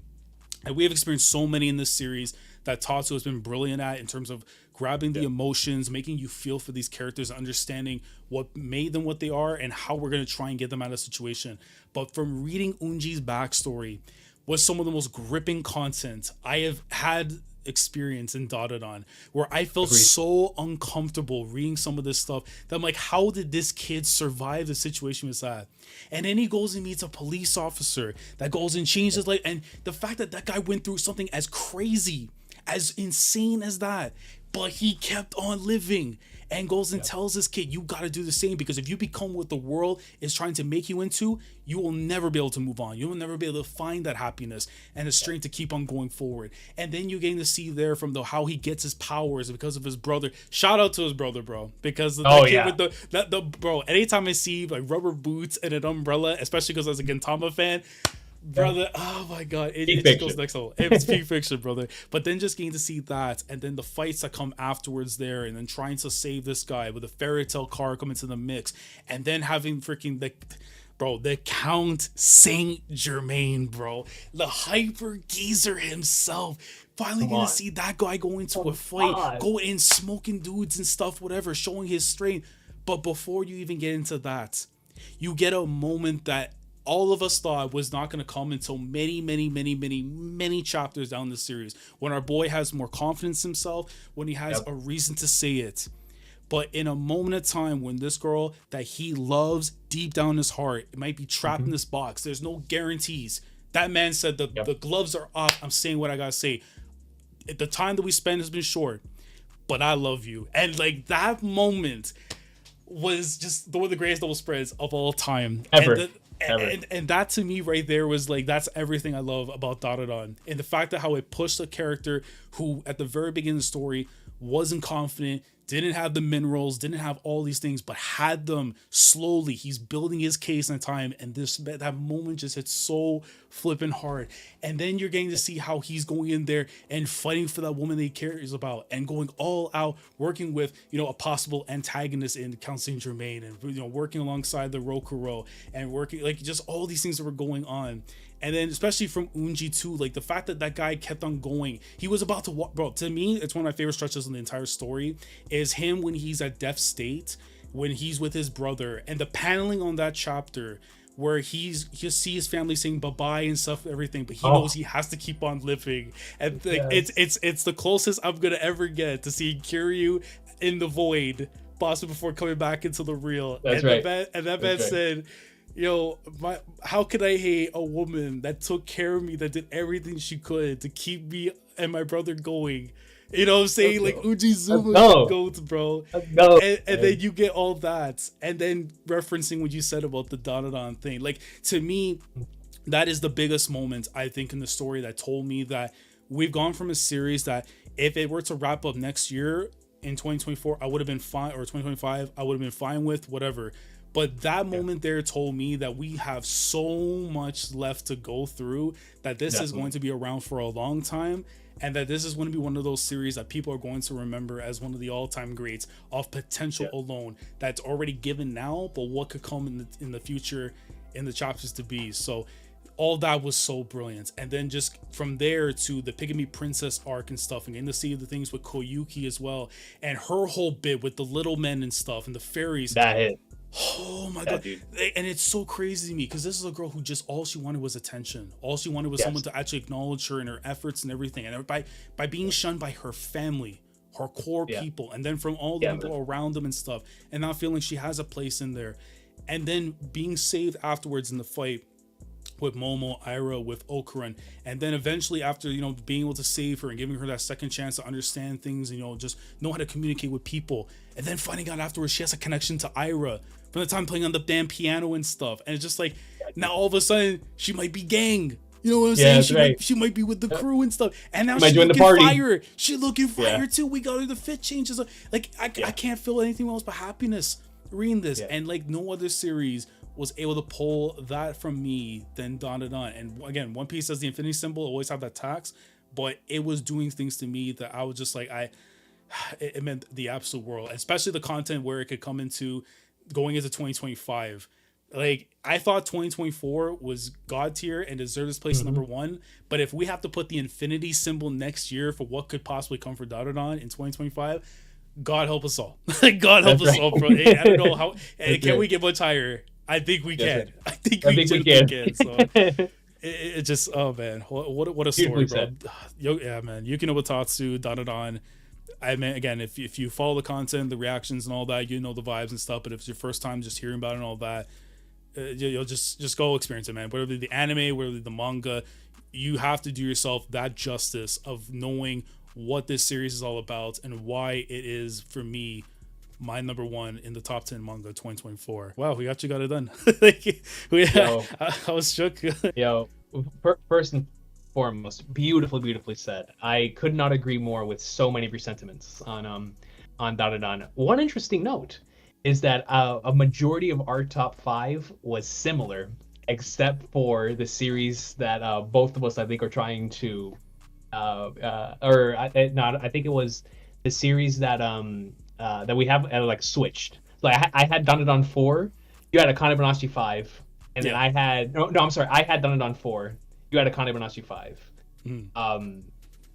And we have experienced so many in this series that Tatsu has been brilliant at, in terms of grabbing the emotions, making you feel for these characters, understanding what made them what they are, and how we're going to try and get them out of a situation. But from reading Unji's backstory was some of the most gripping content I have had experience in Dadadan, where I felt so uncomfortable reading some of this stuff that I'm like, how did this kid survive the situation he was at? And then he goes and meets a police officer that goes and changes his life, and the fact that that guy went through something as crazy, as insane as that, but he kept on living and goes and tells this kid, you got to do the same, because if you become what the world is trying to make you into, you will never be able to move on. You will never be able to find that happiness and the strength to keep on going forward. And then you gain to see there from how he gets his powers because of his brother. Shout out to his brother, bro, because the kid with the bro, anytime I see like rubber boots and an umbrella, especially because I was a Gintama fan, brother, oh my god, it just goes next level. It's peak fiction, brother. But then just getting to see that, and then the fights that come afterwards there, and then trying to save this guy with a fairy tale car coming to the mix, and then having freaking the Count Saint Germain, bro, the hyper geezer himself. Finally gonna see that guy go into a fight, go in smoking dudes and stuff, whatever, showing his strength. But before you even get into that, you get a moment that all of us thought was not going to come until many chapters down the series, when our boy has more confidence in himself, when he has a reason to say it. But in a moment of time when this girl that he loves deep down in his heart, it might be trapped in this box, there's no guarantees. That man said the gloves are off. I'm saying what I gotta say. The time that we spend has been short, but I love you. And like that moment was just one of the greatest double spreads of all time. Ever. And that to me right there was like, that's everything I love about Dandadan, and the fact that how it pushed a character who at the very beginning of the story wasn't confident, didn't have the minerals, didn't have all these things, but had them slowly. He's building his case in time, and that moment just hits so flipping hard. And then you're getting to see how he's going in there and fighting for that woman that he cares about, and going all out, working with a possible antagonist in Count Saint Germain, and working alongside the Rokuro, and working like just all these things that were going on. And then especially from Unji too, like the fact that that guy kept on going. He was about to walk, bro. To me, it's one of my favorite stretches in the entire story, is him when he's at death state, when he's with his brother, and the paneling on that chapter where he's just see his family saying bye-bye and stuff, everything, but he knows he has to keep on living. And like, it's the closest I'm gonna ever get to seeing Kiryu in the void, possibly before coming back into the real. That's and right. That man said, how could I hate a woman that took care of me, that did everything she could to keep me and my brother going? You know what I'm saying? Like Ujizuma goes, bro. And then you get all that, and then referencing what you said about the Dandadan thing. Like, to me, that is the biggest moment I think in the story that told me that we've gone from a series that if it were to wrap up next year in 2024, I would have been fine, or 2025, I would have been fine with whatever. But that moment there told me that we have so much left to go through, that this is going to be around for a long time, and that this is going to be one of those series that people are going to remember as one of the all-time greats of potential alone, that's already given now, but what could come in the future in the chapters to be. So all that was so brilliant. And then just from there to the Pygmy Princess arc and stuff, and getting to see the things with Koyuki as well, and her whole bit with the little men and stuff and the fairies. That hit. Oh my god, dude. And it's so crazy to me, because this is a girl who just all she wanted was attention. All she wanted was someone to actually acknowledge her and her efforts and everything. And by being shunned by her family, her core people, and then from all the people around them and stuff, and not feeling she has a place in there, and then being saved afterwards in the fight with Momo, Ira, with Okuran, and then eventually after being able to save her and giving her that second chance to understand things and just know how to communicate with people, and then finding out afterwards she has a connection to Ira from the time playing on the damn piano and stuff, and it's just like now all of a sudden she might be gang. You know what I'm saying? She might be with the crew and stuff, and now she's looking fire. She's looking fire too. We got her the fit changes. Like I can't feel anything else but happiness reading this, and like no other series was able to pull that from me than Dandadan. And again, One Piece as the infinity symbol always have that tax, but it was doing things to me that I was just like, it meant the absolute world, especially the content where it could come into going into 2025. Like, I thought 2024 was god tier and deserved this place number one, but if we have to put the infinity symbol next year for what could possibly come for Dandadan in 2025, God help us all. God help us all, bro. I don't know how. Can we get much higher? I think we can. I think we can. So it just, oh man, what a story, bro. Yeah, man. Yuki no Watatsu, Dandadan. I mean, again, if you follow the content, the reactions, and all that, you know the vibes and stuff. But if it's your first time just hearing about it and all that, you'll just go experience it, man. Whether it be the anime, whether it be the manga, you have to do yourself that justice of knowing what this series is all about and why it is, for me, my number one in the top 10 manga 2024. Wow, we actually got it done. Like, I was shook. Yo, first and foremost, beautifully said. I could not agree more with so many of your sentiments on Dandadan. One interesting note is that a majority of our top 5 was similar, except for the series that both of us, I think, are trying to, I think it was the series that that we have like switched. Like I had Dandadan 4, you had akane-banashi 5, and then I had I'm sorry, I had Dandadan 4, you had akane-banashi 5, and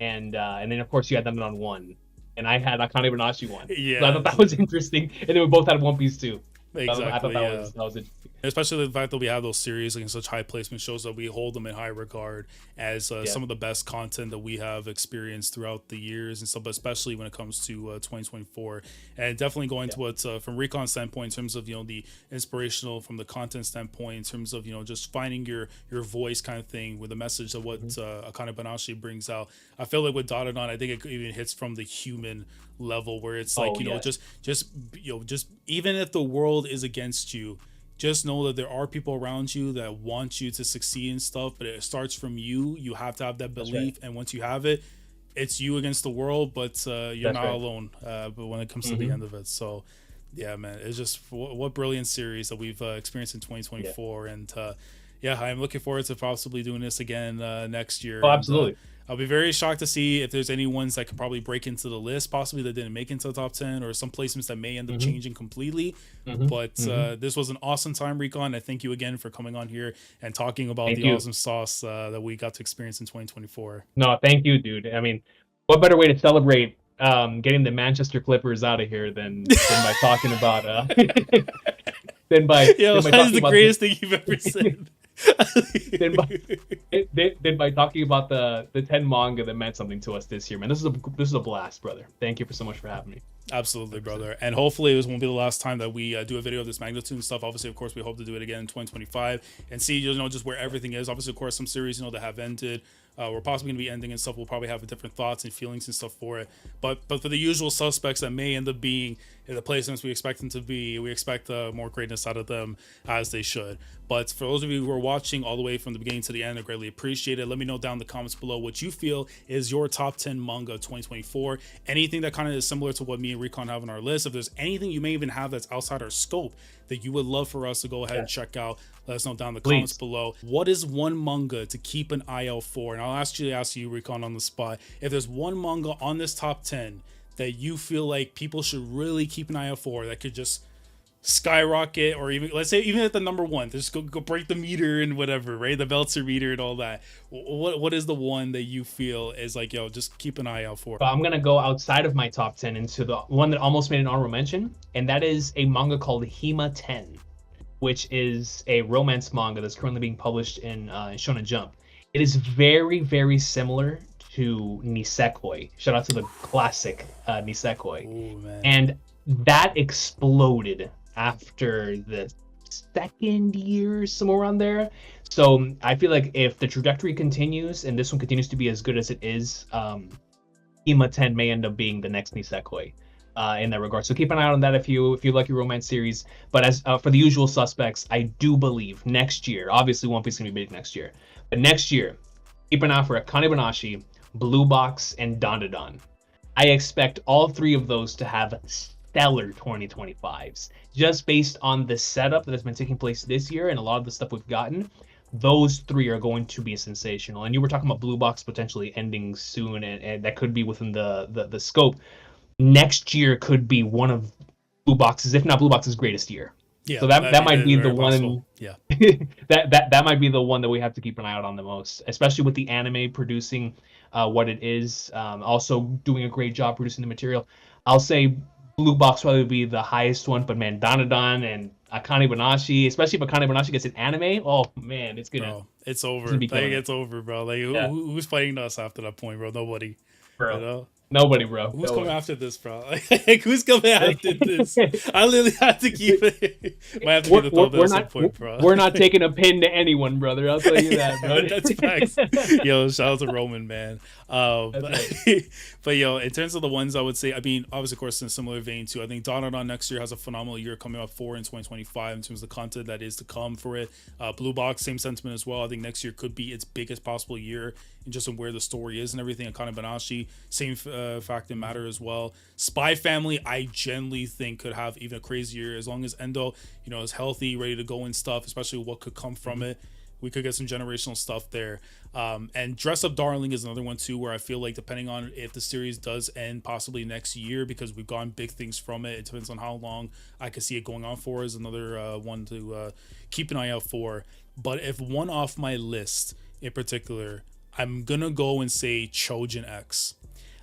then of course you had Dandadan 1, and I had akane-banashi 1. Yeah, so I thought that was interesting, and then we both had One Piece 2. Exactly. I thought that was interesting. Especially the fact that we have those series like in such high placement shows that we hold them in high regard as some of the best content that we have experienced throughout the years and stuff, but especially when it comes to 2024. And definitely going to what from Recon standpoint in terms of, you know, the inspirational from the content standpoint, in terms of, you know, just finding your voice kind of thing with the message of what akane-banashi brings out. I feel like with Dandadan, I think it even hits from the human level where it's like, you know, just even if the world is against you, just know that there are people around you that want you to succeed and stuff, but it starts from you. You have to have that belief, and once you have it, it's you against the world, but you're not alone but when it comes to the end of it. So yeah, man, it's just what brilliant series that we've experienced in 2024. And I'm looking forward to possibly doing this again next year. Absolutely. I'll be very shocked to see if there's any ones that could probably break into the list, possibly that didn't make into the top 10, or some placements that may end up changing completely. But this was an awesome time, Recon. I thank you again for coming on here and talking about awesome sauce that we got to experience in 2024. No, thank you, dude. I mean, what better way to celebrate getting the Manchester Clippers out of here than by talking about than by that is the greatest thing you've ever said. Then by talking about the 10 manga that meant something to us this year, man. This is a blast, brother. Thank you so much for having me. Absolutely, brother. And hopefully this won't be the last time that we do a video of this magnitude and stuff. Obviously, of course, we hope to do it again in 2025 and see, you know, just where everything is. Obviously, of course, some series, you know, that have ended, we're possibly going to be ending and stuff. We'll probably have different thoughts and feelings and stuff for it. But for the usual suspects that may end up being in the placements we expect them to be, we expect more greatness out of them, as they should. But for those of you who are watching all the way from the beginning to the end, I greatly appreciate it. Let me know down in the comments below what you feel is your top 10 manga 2024. Anything that kind of is similar to what me and Recon have on our list. If there's anything you may even have that's outside our scope that you would love for us to go ahead and check out, let us know down in the comments below. What is one manga to keep an eye out for? And I'll ask you, Recon, on the spot, if there's one manga on this top 10 that you feel like people should really keep an eye out for, that could just skyrocket, or even, let's say, even at the number one, just go break the meter and whatever, right? The Belzer meter and all that. What is the one that you feel is like, yo, just keep an eye out for? So I'm gonna go outside of my top 10 into the one that almost made an honorable mention, and that is a manga called Hima-ten, which is a romance manga that's currently being published in Shonen Jump. It is very similar to Nisekoi. Shout out to the classic Nisekoi. Ooh, man. And that exploded after the second year, somewhere around there. So I feel like if the trajectory continues and this one continues to be as good as it is, Hima-ten may end up being the next Nisekoi in that regard. So keep an eye out on that if you like your romance series. But as for the usual suspects, I do believe next year, obviously One Piece is going to be big next year, but next year, keep an eye out for akane-banashi, Blue Box, and Dandadan. I expect all three of those to have stellar 2025s, just based on the setup that has been taking place this year and a lot of the stuff we've gotten. Those three are going to be sensational. And you were talking about Blue Box potentially ending soon, and that could be within the scope. Next year could be one of Blue Box's, if not Blue Box's, greatest year. Yeah, so that might be the possible. one. Yeah, that might be the one that we have to keep an eye out on the most, especially with the anime producing what it is. Also doing a great job producing the material. I'll say Blue Box probably would be the highest one, but man, Dandadan and akane-banashi, especially if akane-banashi gets an anime, oh man, it's gonna. Bro, it's over. It's over, bro. Like who's fighting us after that point, bro? Nobody. Bro. You know? Nobody, bro. Who's No coming one. after this, bro? Like, who's coming after this? I literally have to keep it. Might have to be the thumbnail at some point, bro. We're not taking a pin to anyone, brother. I'll tell you that, bro. That's facts. Yo, shout out to Roman, man. But yo, in terms of the ones I would say, I mean, obviously, of course, in a similar vein too. I think Dawn next year has a phenomenal year coming up for in 2025 in terms of the content that is to come for it. Blue Box, same sentiment as well. I think next year could be its biggest possible year in just in where the story is and everything. akane-banashi, same fact and matter as well. Spy Family, I genuinely think could have even a crazier as long as Endo, is healthy, ready to go and stuff, especially what could come from it. We could get some generational stuff there. And Dress Up Darling is another one too, where I feel like depending on if the series does end possibly next year, because we've gotten big things from it, it depends on how long I could see it going on for, is another one to keep an eye out for. But if one off my list in particular, I'm gonna go and say Chojin X.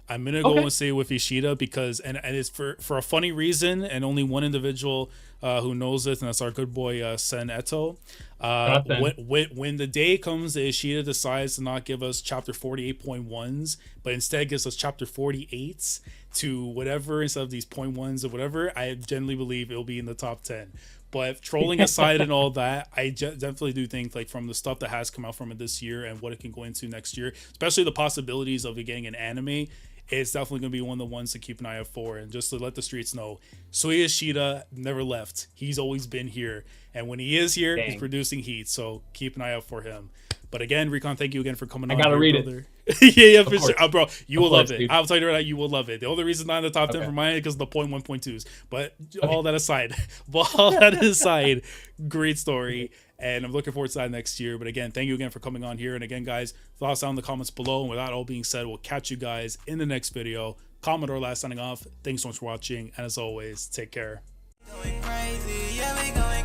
I'm gonna go and say with Ishida because and it's for a funny reason, and only one individual who knows this, and that's our good boy Sen Eto. When the day comes that Ishida decides to not give us chapter 48.1s, but instead gives us chapter 48s to whatever instead of these 0.1s or whatever, I genuinely believe it'll be in the top 10. But trolling aside and all that, I definitely do think like from the stuff that has come out from it this year and what it can go into next year, especially the possibilities of it getting an anime, it's definitely going to be one of the ones to keep an eye out for. And just to let the streets know, Soya Ishida never left. He's always been here. And when he is here, he's producing heat. So keep an eye out for him. But again, Recon, thank you again for coming on. I gotta read brother. It. yeah, for sure. Bro, you will love it. Dude. I'll tell you right now, you will love it. The only reason it's not in the top 10 for mine is because of the 0.1, 0.2s. But all that aside, great story. And I'm looking forward to that next year. But again, thank you again for coming on here. And again, guys, thoughts down in the comments below. And with that all being said, we'll catch you guys in the next video. Commodore last signing off. Thanks so much for watching. And as always, take care. Going crazy, yeah, we going